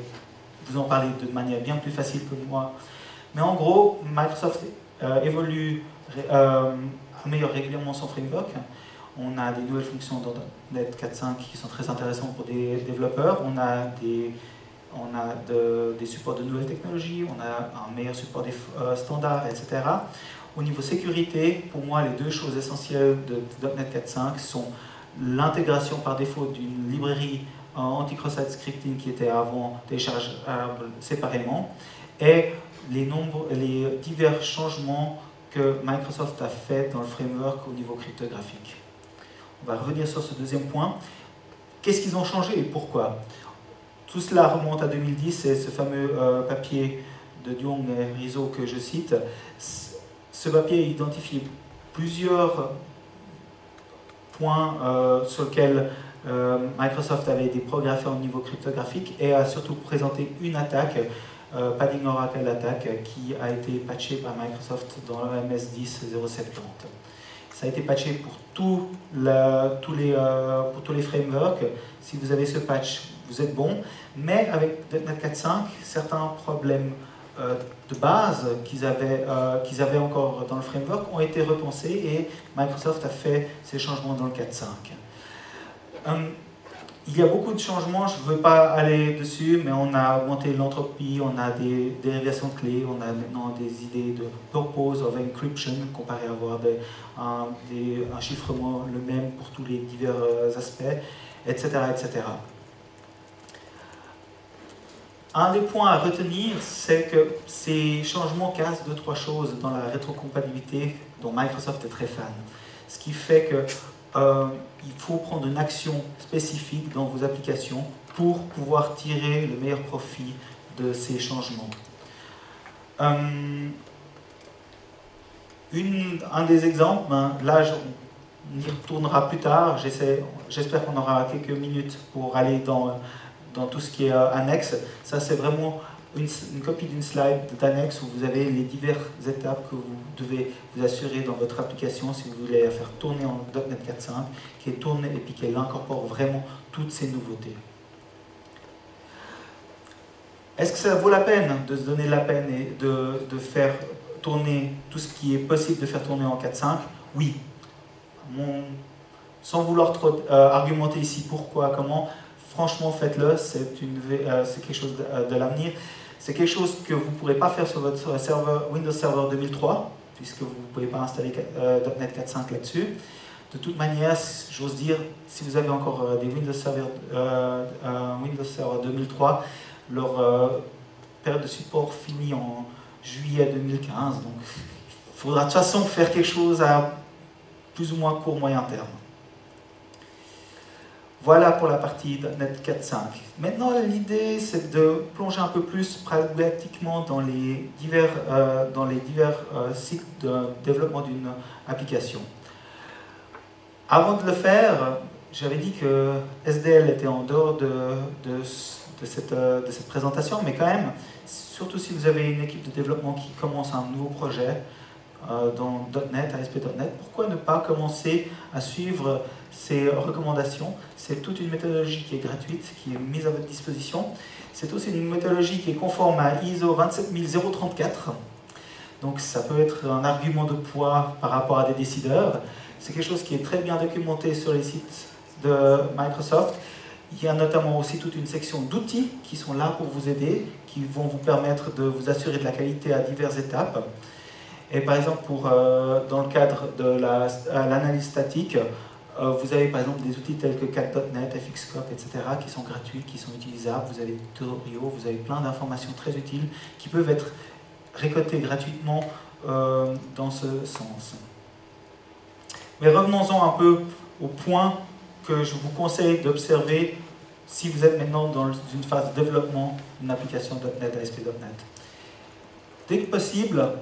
vous en parler de manière bien plus facile que moi. Mais en gros, Microsoft améliore régulièrement son framework. On a des nouvelles fonctions dans .NET 4.5 qui sont très intéressantes pour des développeurs. On a des supports de nouvelles technologies, on a un meilleur support des standards, etc. Au niveau sécurité, pour moi, les deux choses essentielles de .NET 4.5 sont l'intégration par défaut d'une librairie anti-cross-site scripting qui était avant téléchargeable séparément et les divers changements que Microsoft a fait dans le framework au niveau cryptographique. On va revenir sur ce deuxième point. Qu'est-ce qu'ils ont changé et pourquoi? Tout cela remonte à 2010, c'est ce fameux papier de Diong et Rizzo que je cite. Ce papier identifie plusieurs points sur lesquels Microsoft avait des progrès à faire au niveau cryptographique et a surtout présenté une attaque, Padding Oracle Attack, qui a été patchée par Microsoft dans le MS 10 070. Ça a été patché pour tous les frameworks. Si vous avez ce patch, vous êtes bon. Mais avec .NET 4.5, certains problèmes de base qu'ils avaient encore dans le framework ont été repensés et Microsoft a fait ces changements dans le 4.5. Il y a beaucoup de changements, je ne veux pas aller dessus, mais on a augmenté l'entropie, on a des dérivations de clés, on a maintenant des idées de purpose of encryption, comparé à avoir un chiffrement le même pour tous les divers aspects, etc., etc. Un des points à retenir, c'est que ces changements cassent 2-3 choses dans la rétrocompatibilité dont Microsoft est très fan. Ce qui fait que il faut prendre une action spécifique dans vos applications pour pouvoir tirer le meilleur profit de ces changements. Un des exemples, là on y retournera plus tard, j'espère qu'on aura quelques minutes pour aller dans tout ce qui est annexe. Ça c'est vraiment une copie d'une slide d'annexe où vous avez les diverses étapes que vous devez vous assurer dans votre application si vous voulez la faire tourner en .NET 4.5, qui est tournée et puis qu'elle incorpore vraiment toutes ces nouveautés. Est-ce que ça vaut la peine de se donner la peine et de faire tourner tout ce qui est possible de faire tourner en 4.5? Oui. Sans vouloir trop argumenter ici pourquoi, comment, franchement faites-le, c'est quelque chose de l'avenir. C'est quelque chose que vous ne pourrez pas faire sur votre serveur Windows Server 2003, puisque vous ne pouvez pas installer .NET 4.5 là-dessus. De toute manière, j'ose dire, si vous avez encore des Windows Server 2003, leur période de support finit en juillet 2015, donc il faudra de toute façon faire quelque chose à plus ou moins court moyen terme. Voilà pour la partie .NET 4.5. Maintenant, l'idée, c'est de plonger un peu plus pragmatiquement dans les divers cycles de développement d'une application. Avant de le faire, j'avais dit que SDL était en dehors de cette présentation, mais quand même, surtout si vous avez une équipe de développement qui commence un nouveau projet dans .NET, ASP.NET, pourquoi ne pas commencer à suivre ces recommandations? C'est toute une méthodologie qui est gratuite, qui est mise à votre disposition. C'est aussi une méthodologie qui est conforme à ISO 27034. Donc ça peut être un argument de poids par rapport à des décideurs. C'est quelque chose qui est très bien documenté sur les sites de Microsoft. Il y a notamment aussi toute une section d'outils qui sont là pour vous aider, qui vont vous permettre de vous assurer de la qualité à diverses étapes. Et par exemple, dans le cadre de l'analyse statique, vous avez par exemple des outils tels que Cat.net, FXCOP, etc. qui sont gratuits, qui sont utilisables. Vous avez des tutoriaux, vous avez plein d'informations très utiles qui peuvent être récoltées gratuitement dans ce sens. Mais revenons-en un peu au point que je vous conseille d'observer si vous êtes maintenant dans une phase de développement d'une application .NET à ASP.NET. Dès que possible,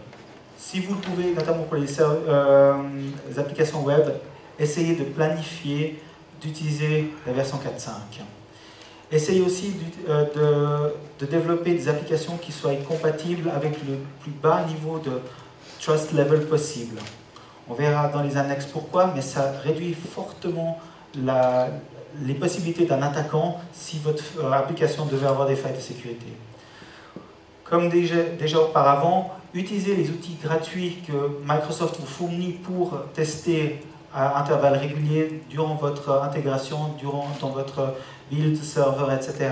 si vous le pouvez, notamment pour les applications web, essayez de planifier d'utiliser la version 4.5. Essayez aussi de développer des applications qui soient compatibles avec le plus bas niveau de trust level possible. On verra dans les annexes pourquoi, mais ça réduit fortement les possibilités d'un attaquant si votre application devait avoir des failles de sécurité. Comme déjà auparavant, utilisez les outils gratuits que Microsoft vous fournit pour tester à intervalles réguliers durant votre intégration, dans votre build server, etc.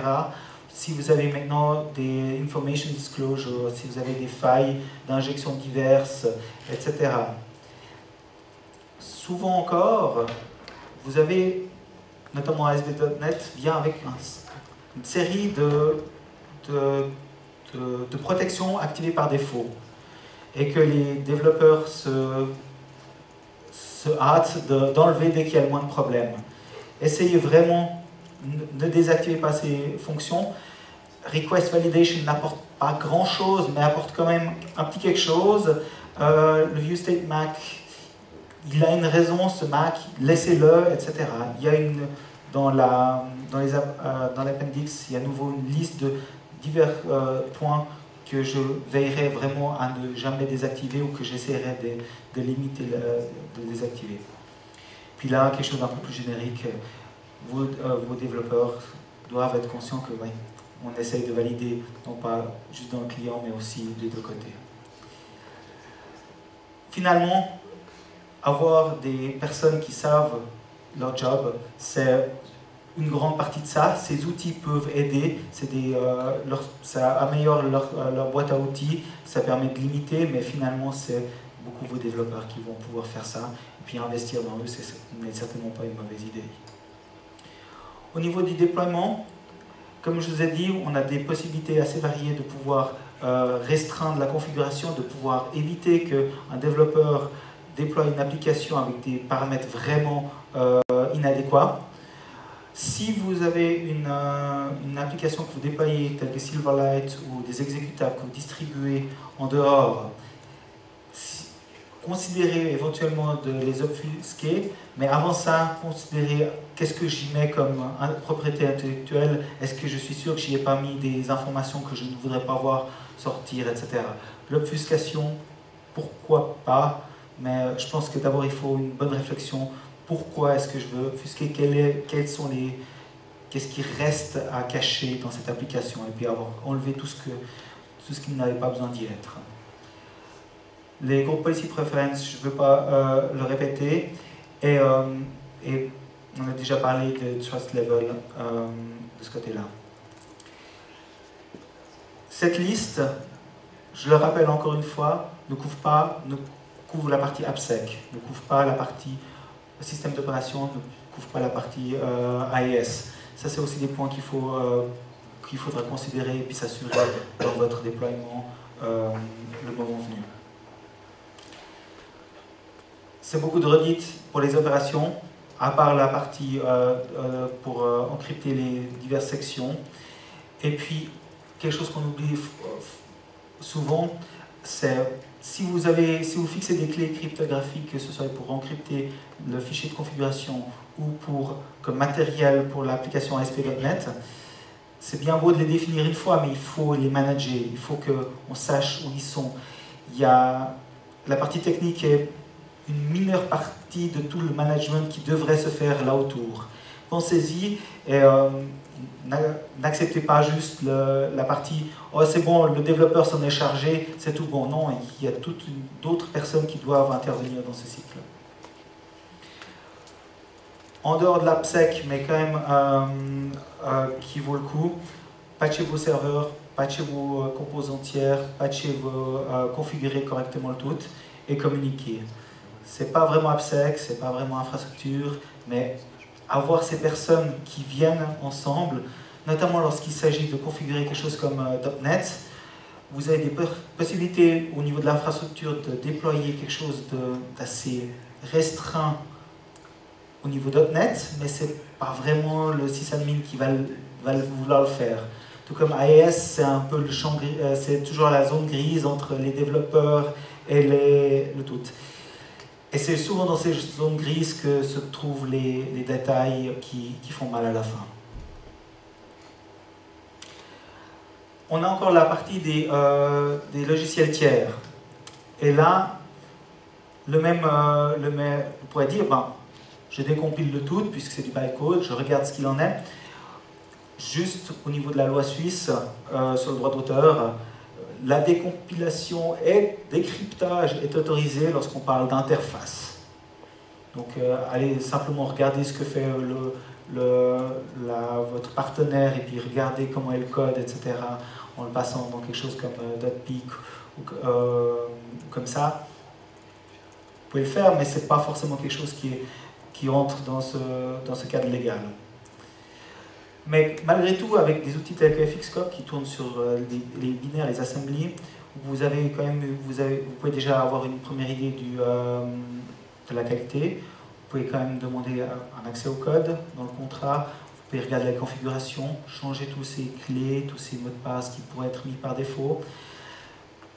Si vous avez maintenant des information disclosure, si vous avez des failles d'injection diverses, etc. Souvent encore, vous avez, notamment ASP.NET, vient avec une série de protections activées par défaut et que les développeurs se hâtent d'enlever dès qu'il y a le moins de problèmes. Essayez vraiment, ne désactivez pas ces fonctions. Request Validation n'apporte pas grand chose, mais apporte quand même un petit quelque chose. Le ViewState Mac, il a une raison, ce Mac, laissez-le, etc. Il y a dans l'appendix, il y a à nouveau une liste de divers points que je veillerai vraiment à ne jamais désactiver ou que j'essaierai de limiter, de désactiver. Puis là, quelque chose d'un peu plus générique, vos développeurs doivent être conscients que oui, on essaye de valider, non pas juste dans le client, mais aussi des deux côtés. Finalement, avoir des personnes qui savent leur job, c'est une grande partie de ça. Ces outils peuvent aider, ça améliore leur boîte à outils, ça permet de limiter, mais finalement c'est beaucoup vos développeurs qui vont pouvoir faire ça. Et puis investir dans eux, ce n'est certainement pas une mauvaise idée. Au niveau du déploiement, comme je vous ai dit, on a des possibilités assez variées de pouvoir restreindre la configuration, de pouvoir éviter qu'un développeur déploie une application avec des paramètres vraiment inadéquats. Si vous avez une application que vous déployez, telle que Silverlight, ou des exécutables que vous distribuez en dehors, considérez éventuellement de les obfusquer, mais avant ça, considérez qu'est-ce que j'y mets comme propriété intellectuelle, est-ce que je suis sûr que j'y ai pas mis des informations que je ne voudrais pas voir sortir, etc. L'obfuscation, pourquoi pas, mais je pense que d'abord il faut une bonne réflexion. Pourquoi est-ce que je veux obfusquer, qu'est-ce qui reste à cacher dans cette application, et puis avoir enlevé tout ce qui n'avait pas besoin d'y être. Les Group Policy Preference, je ne veux pas le répéter, et on a déjà parlé de Trust Level de ce côté-là. Cette liste, je le rappelle encore une fois, ne couvre la partie AppSec, ne couvre pas la partie système d'opération, ne couvre pas la partie AES. Ça, c'est aussi des points qu'il faudra considérer et puis s'assurer dans votre déploiement le moment venu. C'est beaucoup de redites pour les opérations, à part la partie pour encrypter les diverses sections. Et puis, quelque chose qu'on oublie souvent, c'est si vous fixez des clés cryptographiques, que ce soit pour encrypter le fichier de configuration ou comme matériel pour l'application ASP.NET, c'est bien beau de les définir une fois, mais il faut les manager, il faut qu'on sache où ils sont. La partie technique est une mineure partie de tout le management qui devrait se faire là autour. Pensez-y et n'acceptez pas juste la partie « oh c'est bon, le développeur s'en est chargé, c'est tout bon ». Non, il y a d'autres personnes qui doivent intervenir dans ce cycle. En dehors de l'AppSec, mais quand même qui vaut le coup, patchez vos serveurs, patchez vos composants tiers, configurez correctement le tout et communiquez. C'est pas vraiment AppSec, c'est pas vraiment infrastructure, mais avoir ces personnes qui viennent ensemble, notamment lorsqu'il s'agit de configurer quelque chose comme .NET, Vous avez des possibilités au niveau de l'infrastructure de déployer quelque chose d'assez restreint au niveau .NET, mais ce n'est pas vraiment le sysadmin qui va vouloir le faire. Tout comme IIS, c'est un peu le champ, c'est toujours la zone grise entre les développeurs et le tout. Et c'est souvent dans ces zones grises que se trouvent les détails qui font mal à la fin. On a encore la partie des logiciels tiers. Et là, on pourrait dire, ben, je décompile le tout, puisque c'est du bytecode, je regarde ce qu'il en est. Juste au niveau de la loi suisse sur le droit d'auteur, la décompilation et décryptage est autorisé lorsqu'on parle d'interface. Donc allez simplement regarder ce que fait votre partenaire et puis regarder comment est le code, etc. en le passant dans quelque chose comme .peak ou comme ça. Vous pouvez le faire, mais ce n'est pas forcément quelque chose qui entre dans ce cadre légal. Mais malgré tout, avec des outils tels que FXCOP qui tournent sur les binaires, les assemblies, vous pouvez déjà avoir une première idée de la qualité. Vous pouvez quand même demander un accès au code dans le contrat. Vous pouvez regarder la configuration, changer tous ces clés, tous ces mots de passe qui pourraient être mis par défaut.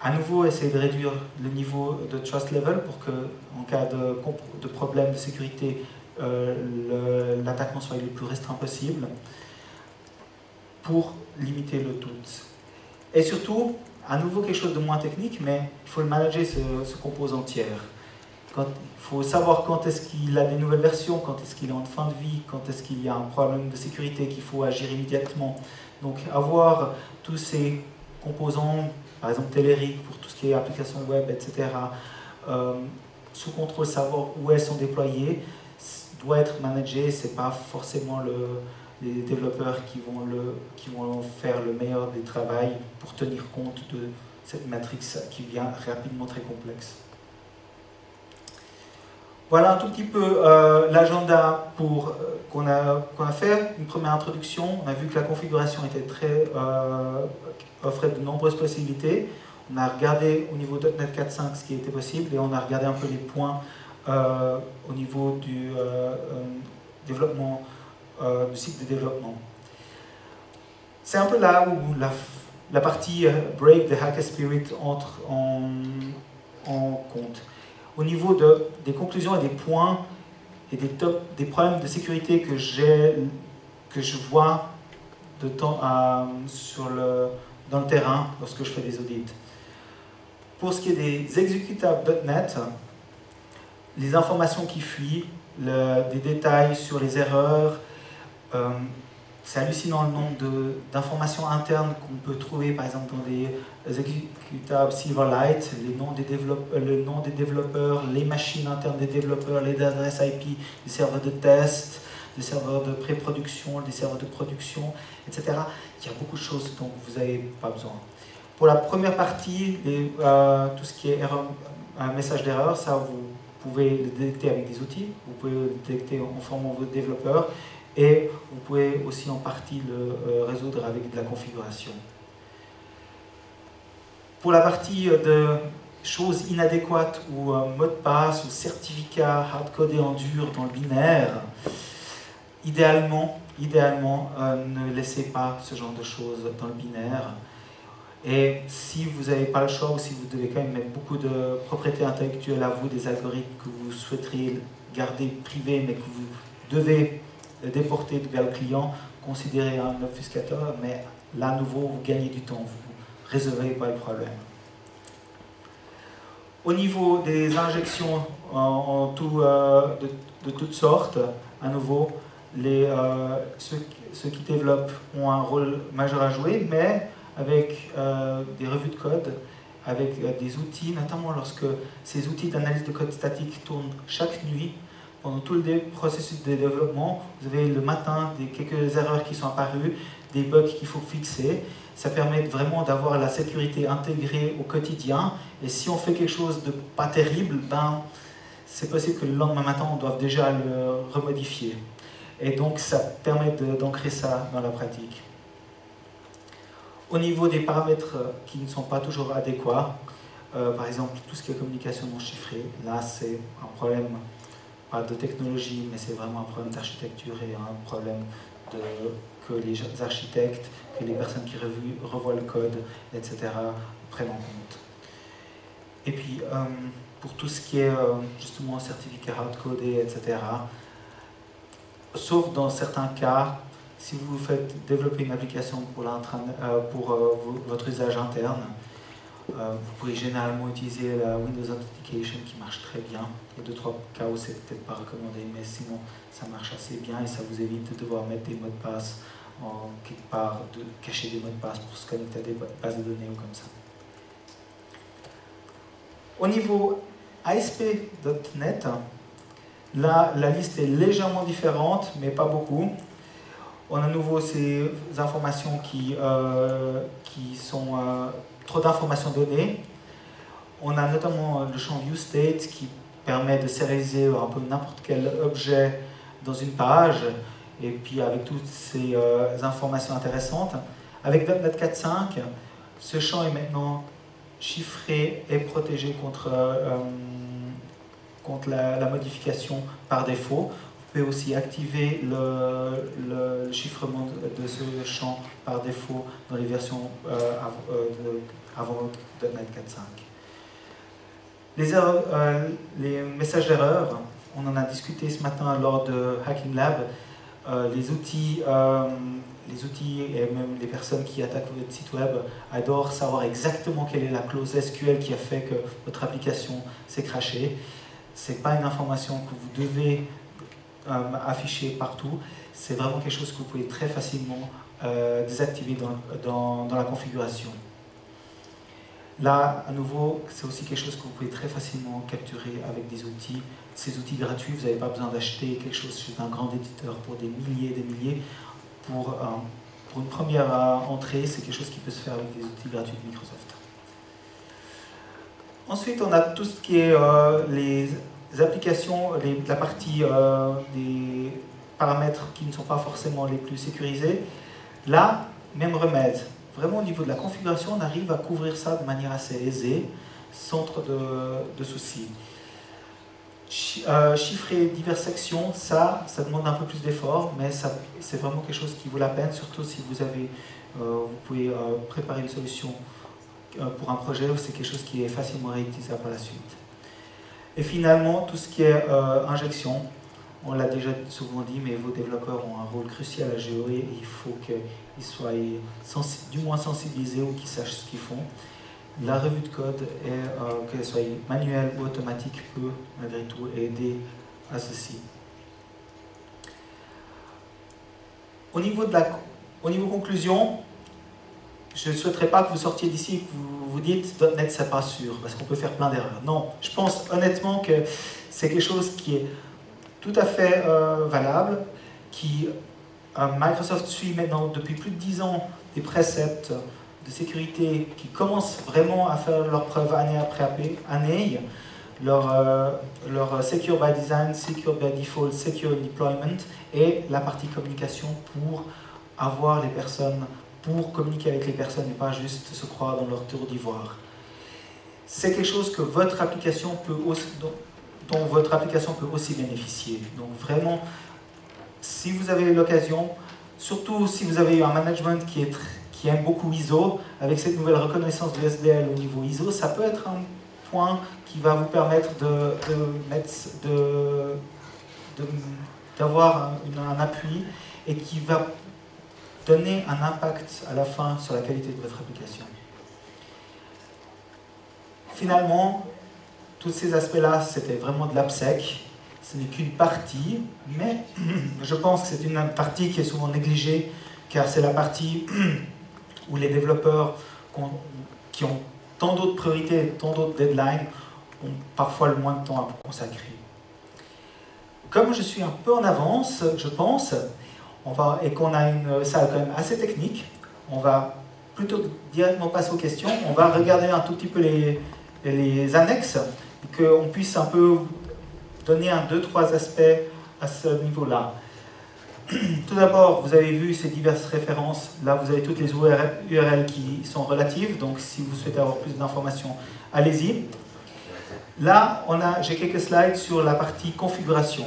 À nouveau, essayer de réduire le niveau de trust level pour que, en cas de problème de sécurité, l'attaquement soit le plus restreint possible, pour limiter le tout. Et surtout, à nouveau quelque chose de moins technique, mais il faut le manager ce composant tiers. Il faut savoir quand est-ce qu'il a des nouvelles versions, quand est-ce qu'il est en fin de vie, quand est-ce qu'il y a un problème de sécurité qu'il faut agir immédiatement. Donc avoir tous ces composants, par exemple Telerik pour tout ce qui est application web, etc., sous contrôle, savoir où elles sont déployées, doit être managé. Ce n'est pas forcément les développeurs qui vont faire le meilleur des travaux pour tenir compte de cette matrix qui devient rapidement très complexe. Voilà un tout petit peu l'agenda qu'on a fait, une première introduction. On a vu que la configuration était offrait de nombreuses possibilités. On a regardé au niveau .NET 4.5 ce qui était possible et on a regardé un peu les points au niveau du développement, du cycle de développement. C'est un peu là où la partie break de Hacker Spirit entre en compte. Au niveau des conclusions et des points et des problèmes de sécurité que je vois dans le terrain lorsque je fais des audits. Pour ce qui est des exécutables .NET, les informations qui fuient, des détails sur les erreurs, c'est hallucinant le nombre d'informations internes qu'on peut trouver par exemple dans des exécutables Silverlight, le nom des développeurs, les machines internes des développeurs, les adresses IP, les serveurs de test, les serveurs de pré-production, les serveurs de production, etc. Il y a beaucoup de choses dont vous n'avez pas besoin. Pour la première partie, tout ce qui est un message d'erreur, ça vous pouvez le détecter avec des outils, vous pouvez le détecter en formant vos développeurs et vous pouvez aussi en partie le résoudre avec de la configuration. Pour la partie de choses inadéquates ou mot de passe ou certificat hardcodé en dur dans le binaire, idéalement, ne laissez pas ce genre de choses dans le binaire. Et si vous n'avez pas le choix ou si vous devez quand même mettre beaucoup de propriété intellectuelle à vous, des algorithmes que vous souhaiteriez garder privés mais que vous devez déporter vers le client, considérez un obfuscateur, mais là, à nouveau, vous gagnez du temps, vous ne résolvez pas le problème. Au niveau des injections de toutes sortes, à nouveau, ceux qui développent ont un rôle majeur à jouer, mais avec des revues de code, avec des outils, notamment lorsque ces outils d'analyse de code statique tournent chaque nuit, pendant tout le processus de développement, vous avez le matin quelques erreurs qui sont apparues, des bugs qu'il faut fixer. Ça permet vraiment d'avoir la sécurité intégrée au quotidien. Et si on fait quelque chose de pas terrible, ben, c'est possible que le lendemain matin, on doive déjà le remodifier. Et donc, ça permet d'ancrer ça dans la pratique. Au niveau des paramètres qui ne sont pas toujours adéquats, par exemple tout ce qui est communication non chiffrée, là c'est un problème pas de technologie, mais c'est vraiment un problème d'architecture et un problème que les architectes, que les personnes qui revoient le code, etc. prennent en compte. Et puis pour tout ce qui est justement certificat hard-codé, etc., sauf dans certains cas, si vous faites développer une application pour votre usage interne, vous pourrez généralement utiliser la Windows Authentication qui marche très bien. Il y a 2-3 cas où c'est peut-être pas recommandé, mais sinon ça marche assez bien et ça vous évite de devoir mettre des mots de passe quelque part, de cacher des mots de passe pour se connecter à des bases de données ou comme ça. Au niveau ASP.NET, là la liste est légèrement différente, mais pas beaucoup. On a à nouveau ces informations qui sont trop d'informations données. On a notamment le champ ViewState qui permet de sérialiser un peu n'importe quel objet dans une page, et puis avec toutes ces informations intéressantes. Avec .NET 4.5, ce champ est maintenant chiffré et protégé contre la modification par défaut. Vous pouvez aussi activer le chiffrement de ce champ par défaut dans les versions avant .NET 4.5. Les messages d'erreur, on en a discuté ce matin lors de Hacking Lab. Les outils et même les personnes qui attaquent votre site web adorent savoir exactement quelle est la clause SQL qui a fait que votre application s'est crashée. Ce n'est pas une information que vous devez afficher partout, c'est vraiment quelque chose que vous pouvez très facilement désactiver dans la configuration. Là, à nouveau, c'est aussi quelque chose que vous pouvez très facilement capturer avec des outils. Ces outils gratuits, vous n'avez pas besoin d'acheter quelque chose chez un grand éditeur pour des milliers et des milliers. Pour une première entrée, c'est quelque chose qui peut se faire avec des outils gratuits de Microsoft. Ensuite, on a tout ce qui est les applications, la partie des paramètres qui ne sont pas forcément les plus sécurisés. Là, même remède. Vraiment au niveau de la configuration, on arrive à couvrir ça de manière assez aisée, sans trop de soucis. Chiffrer diverses sections, ça demande un peu plus d'effort, mais c'est vraiment quelque chose qui vaut la peine, surtout si vous pouvez préparer une solution pour un projet, c'est quelque chose qui est facilement réutilisable par la suite. Et finalement, tout ce qui est injection, on l'a déjà souvent dit, mais vos développeurs ont un rôle crucial à jouer et il faut qu'ils soient du moins sensibilisés ou qu'ils sachent ce qu'ils font. La revue de code, qu'elle soit manuelle ou automatique, peut malgré tout aider à ceci. Au niveau conclusion, je ne souhaiterais pas que vous sortiez d'ici et que vous vous dites « .NET, c'est pas sûr », parce qu'on peut faire plein d'erreurs. Non, je pense honnêtement que c'est quelque chose qui est tout à fait valable, Microsoft suit maintenant depuis plus de 10 ans des préceptes de sécurité qui commencent vraiment à faire leurs preuves année après année. Leur Secure by Design, Secure by Default, Secure Deployment et la partie communication pour communiquer avec les personnes et pas juste se croire dans leur tour d'ivoire. C'est quelque chose que votre application dont votre application peut aussi bénéficier. Donc vraiment, si vous avez l'occasion, surtout si vous avez un management qui aime beaucoup ISO, avec cette nouvelle reconnaissance de SDL au niveau ISO, ça peut être un point qui va vous permettre d'avoir un appui et qui va donner un impact à la fin sur la qualité de votre application. Finalement, tous ces aspects-là, c'était vraiment de l'AppSec. Ce n'est qu'une partie, mais je pense que c'est une partie qui est souvent négligée, car c'est la partie où les développeurs qui ont tant d'autres priorités, tant d'autres deadlines, ont parfois le moins de temps à vous consacrer. Comme je suis un peu en avance, je pense, et qu'on a une salle quand même assez technique, on va plutôt directement passer aux questions. On va regarder un tout petit peu les annexes, et qu'on puisse un peu donner 2-3 aspects à ce niveau-là. tout d'abord, vous avez vu ces diverses références. Là, vous avez toutes les URL qui sont relatives. Donc, si vous souhaitez avoir plus d'informations, allez-y. Là, j'ai quelques slides sur la partie configuration.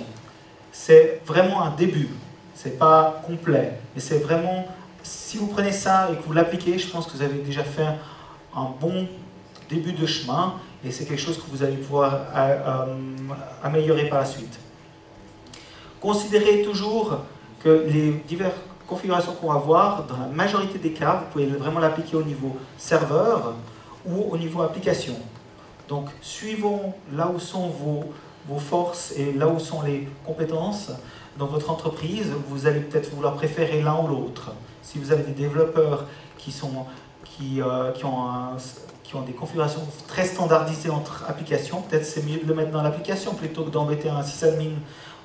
C'est vraiment un début. Ce n'est pas complet. Mais c'est vraiment, si vous prenez ça et que vous l'appliquez, je pense que vous avez déjà fait un bon début de chemin. Et c'est quelque chose que vous allez pouvoir améliorer par la suite. Considérez toujours que les diverses configurations qu'on va voir, dans la majorité des cas, vous pouvez vraiment l'appliquer au niveau serveur ou au niveau application. Donc, suivons là où sont vos forces et là où sont les compétences dans votre entreprise. Vous allez peut-être vouloir préférer l'un ou l'autre. Si vous avez des développeurs qui ont des configurations très standardisées entre applications, peut-être c'est mieux de le mettre dans l'application plutôt que d'embêter un sysadmin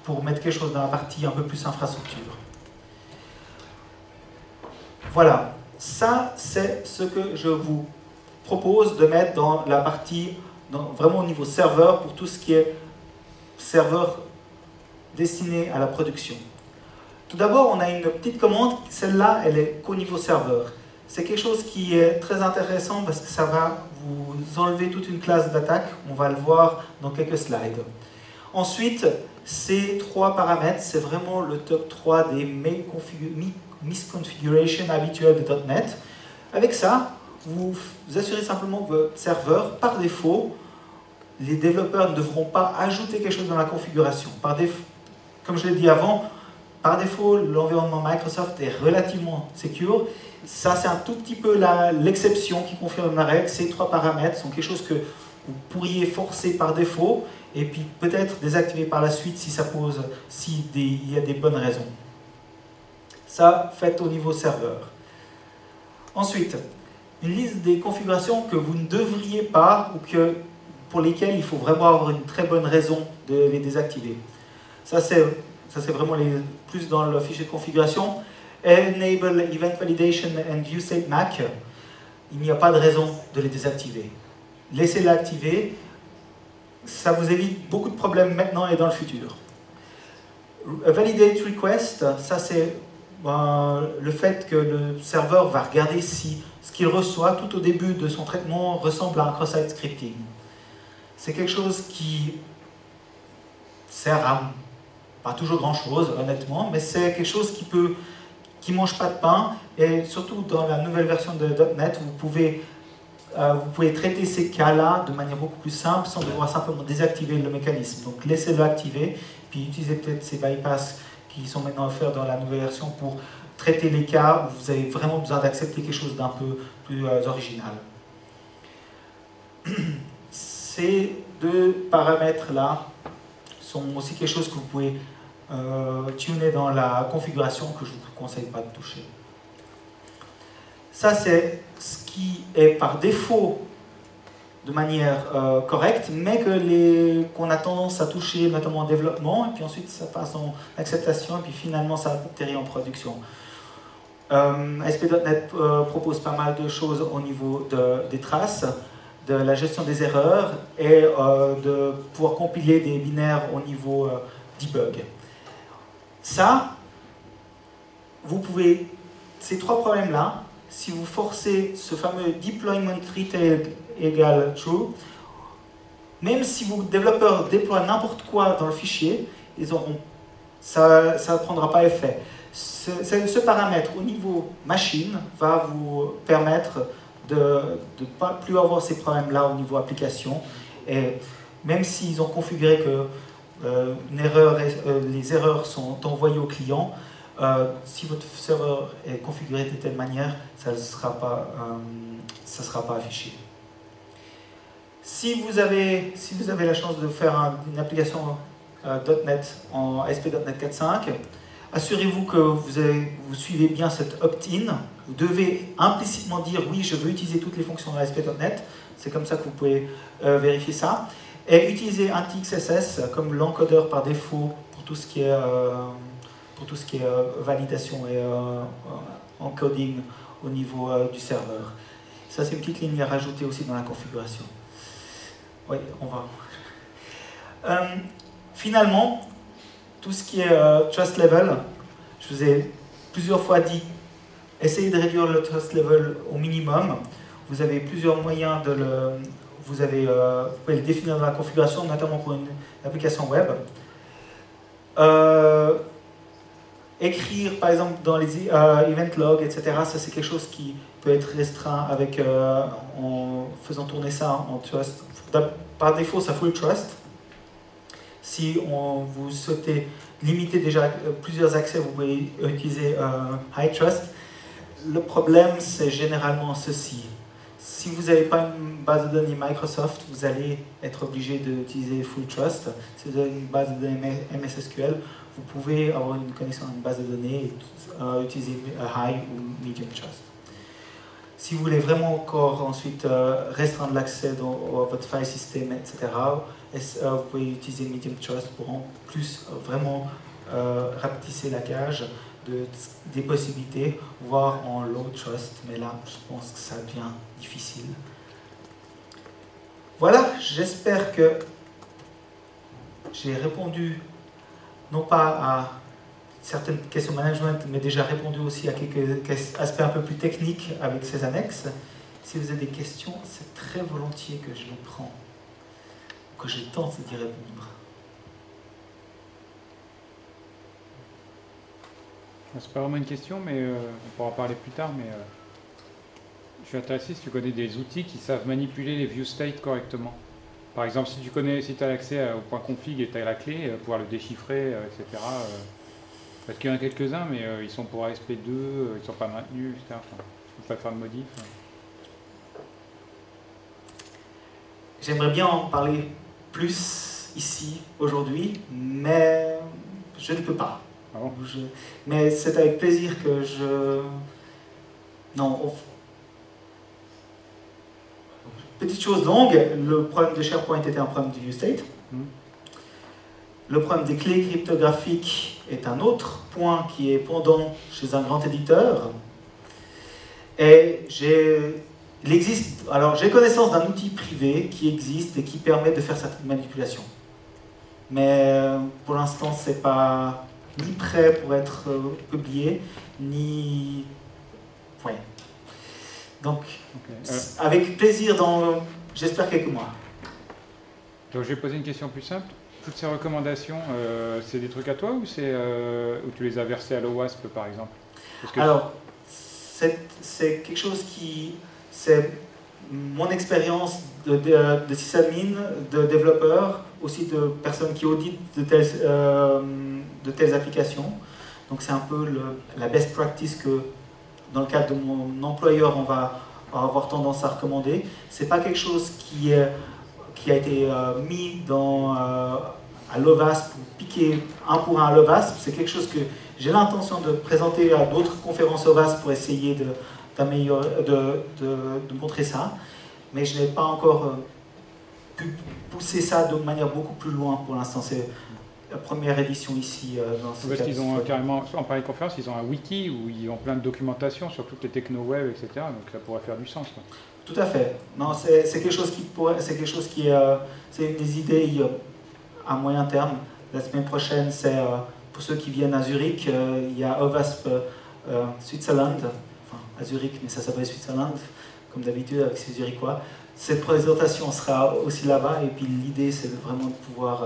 pour mettre quelque chose dans la partie un peu plus infrastructure. Voilà, ça c'est ce que je vous propose de mettre dans la partie, vraiment au niveau serveur, pour tout ce qui est serveur destiné à la production. Tout d'abord, on a une petite commande, celle-là, elle est qu'au niveau serveur. C'est quelque chose qui est très intéressant parce que ça va vous enlever toute une classe d'attaque. On va le voir dans quelques slides. Ensuite, ces trois paramètres, c'est vraiment le top 3 des misconfigurations habituelles de .NET. Avec ça, vous assurez simplement que votre serveur, par défaut, les développeurs ne devront pas ajouter quelque chose dans la configuration. Par défaut, comme je l'ai dit avant, par défaut, l'environnement Microsoft est relativement secure. Ça, c'est un tout petit peu l'exception qui confirme la règle. Ces trois paramètres sont quelque chose que vous pourriez forcer par défaut et puis peut-être désactiver par la suite si il y a des bonnes raisons. Ça, faites au niveau serveur. Ensuite, une liste des configurations que vous ne devriez pas ou pour lesquelles il faut vraiment avoir une très bonne raison de les désactiver. Ça, c'est vraiment plus dans le fichier de configuration. Enable Event Validation and View State Mac. Il n'y a pas de raison de les désactiver. Laissez-les activer. Ça vous évite beaucoup de problèmes maintenant et dans le futur. Validate Request, ça c'est le fait que le serveur va regarder si ce qu'il reçoit tout au début de son traitement ressemble à un cross-site scripting. C'est quelque chose qui sert à pas toujours grand-chose, honnêtement, mais c'est quelque chose qui mange pas de pain, et surtout dans la nouvelle version de .NET, vous pouvez traiter ces cas-là de manière beaucoup plus simple, sans devoir simplement désactiver le mécanisme. Donc laissez-le activer, puis utilisez peut-être ces bypass qui sont maintenant offerts dans la nouvelle version pour traiter les cas où vous avez vraiment besoin d'accepter quelque chose d'un peu plus original. Ces deux paramètres-là sont aussi quelque chose que vous pouvez tuner dans la configuration, que je ne vous conseille pas de toucher. Ça, c'est ce qui est par défaut de manière correcte, mais qu'on a tendance à toucher notamment en développement, et puis ensuite ça passe en acceptation, et puis finalement ça atterrit en production. ASP.NET propose pas mal de choses au niveau des traces, de la gestion des erreurs, et de pouvoir compiler des binaires au niveau debug. Ça, vous pouvez, ces trois problèmes-là, si vous forcez ce fameux deployment retail égale true, même si vos développeurs déploient n'importe quoi dans le fichier, ça ne prendra pas effet. Ce paramètre au niveau machine va vous permettre de ne pas plus avoir ces problèmes-là au niveau application. Et même s'ils ont configuré que les erreurs sont envoyées au client, si votre serveur est configuré de telle manière, ça ne sera pas affiché. Si vous avez la chance de faire une application .NET en ASP.NET 4.5, assurez-vous que vous suivez bien cet opt-in. Vous devez implicitement dire oui, je veux utiliser toutes les fonctions de ASP.NET. C'est comme ça que vous pouvez vérifier ça. Et utilisez un TXSS comme l'encodeur par défaut pour tout ce qui est validation et encoding au niveau du serveur. Ça, c'est une petite ligne à rajouter aussi dans la configuration. Oui, on va. Finalement, tout ce qui est trust level, je vous ai plusieurs fois dit, essayez de réduire le trust level au minimum. Vous avez plusieurs moyens de le... vous pouvez le définir dans la configuration, notamment pour une application web. Écrire, par exemple, dans les event logs, etc., ça c'est quelque chose qui peut être restreint en faisant tourner ça en trust. Par défaut, ça full trust. Si vous souhaitez limiter déjà plusieurs accès, vous pouvez utiliser high trust. Le problème, c'est généralement ceci. Si vous n'avez pas une base de données Microsoft, vous allez être obligé d'utiliser full trust. Si vous avez une base de données MS SQL, vous pouvez avoir une connexion à une base de données et utiliser high ou medium trust. Si vous voulez vraiment encore ensuite restreindre l'accès à votre file system, etc., vous pouvez utiliser medium trust pour en plus vraiment rapetisser la cage des possibilités, voire en low trust, mais là je pense que ça devient difficile. Voilà, j'espère que j'ai répondu non pas à certaines questions management, mais déjà répondu aussi à quelques aspects un peu plus techniques avec ces annexes. Si vous avez des questions, c'est très volontiers que je les prends, que je tente d'y répondre. C'est pas vraiment une question, mais on pourra parler plus tard, mais je suis intéressé si tu connais des outils qui savent manipuler les view state correctement. Par exemple, si tu as l'accès au point config et tu as la clé, pouvoir le déchiffrer, etc. Parce qu'il y en a quelques-uns, mais ils sont pour ASP2, ils ne sont pas maintenus, etc. Enfin, il faut pas faire de modif. J'aimerais bien en parler plus ici, aujourd'hui, mais je ne peux pas. Ah bon? Mais c'est avec plaisir que je... Non, petite chose longue, le problème de SharePoint était un problème de ViewState. Le problème des clés cryptographiques est un autre point qui est pendant chez un grand éditeur. Et j'ai connaissance d'un outil privé qui existe et qui permet de faire cette manipulation. Mais pour l'instant, c'est pas ni prêt pour être publié, ni... Ouais. Donc, avec plaisir dans, j'espère, quelques mois. Donc, je vais poser une question plus simple. Toutes ces recommandations, c'est des trucs à toi ou c'est où tu les as versées à l'OWASP, par exemple? Alors, c'est quelque chose qui... C'est mon expérience de sysadmin, de développeur, aussi de personnes qui auditent de telles applications. Donc c'est un peu la best practice que, dans le cadre de mon employeur, on va avoir tendance à recommander. C'est pas quelque chose qui a été mis à l'OWASP, ou piqué un pour un à l'OWASP. C'est quelque chose que j'ai l'intention de présenter à d'autres conférences OWASP pour essayer de montrer ça, mais je n'ai pas encore pu pousser ça de manière beaucoup plus loin pour l'instant. C'est la première édition ici dans ce Parce qu'ils ont carrément, en pareille conférence, ils ont un wiki où ils ont plein de documentation sur toutes les techno web, etc. Donc ça pourrait faire du sens, quoi. Tout à fait. Non, c'est quelque chose qui pourrait, c'est quelque chose qui c'est des idées à moyen terme. La semaine prochaine, c'est pour ceux qui viennent à Zurich, il y a OWASP Switzerland. À Zurich, mais ça s'appelle Switzerland, comme d'habitude avec ces Zurichois. Cette présentation sera aussi là-bas, et puis l'idée c'est vraiment de pouvoir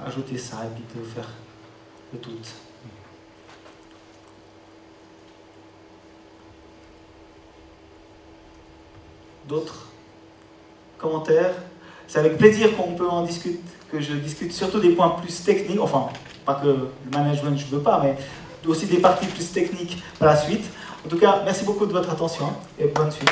ajouter ça et puis de faire le tout. D'autres commentaires? C'est avec plaisir qu'on peut en discuter, que je discute surtout des points plus techniques, enfin, pas que le management je veux pas, mais aussi des parties plus techniques par la suite. En tout cas, merci beaucoup de votre attention et bonne suite.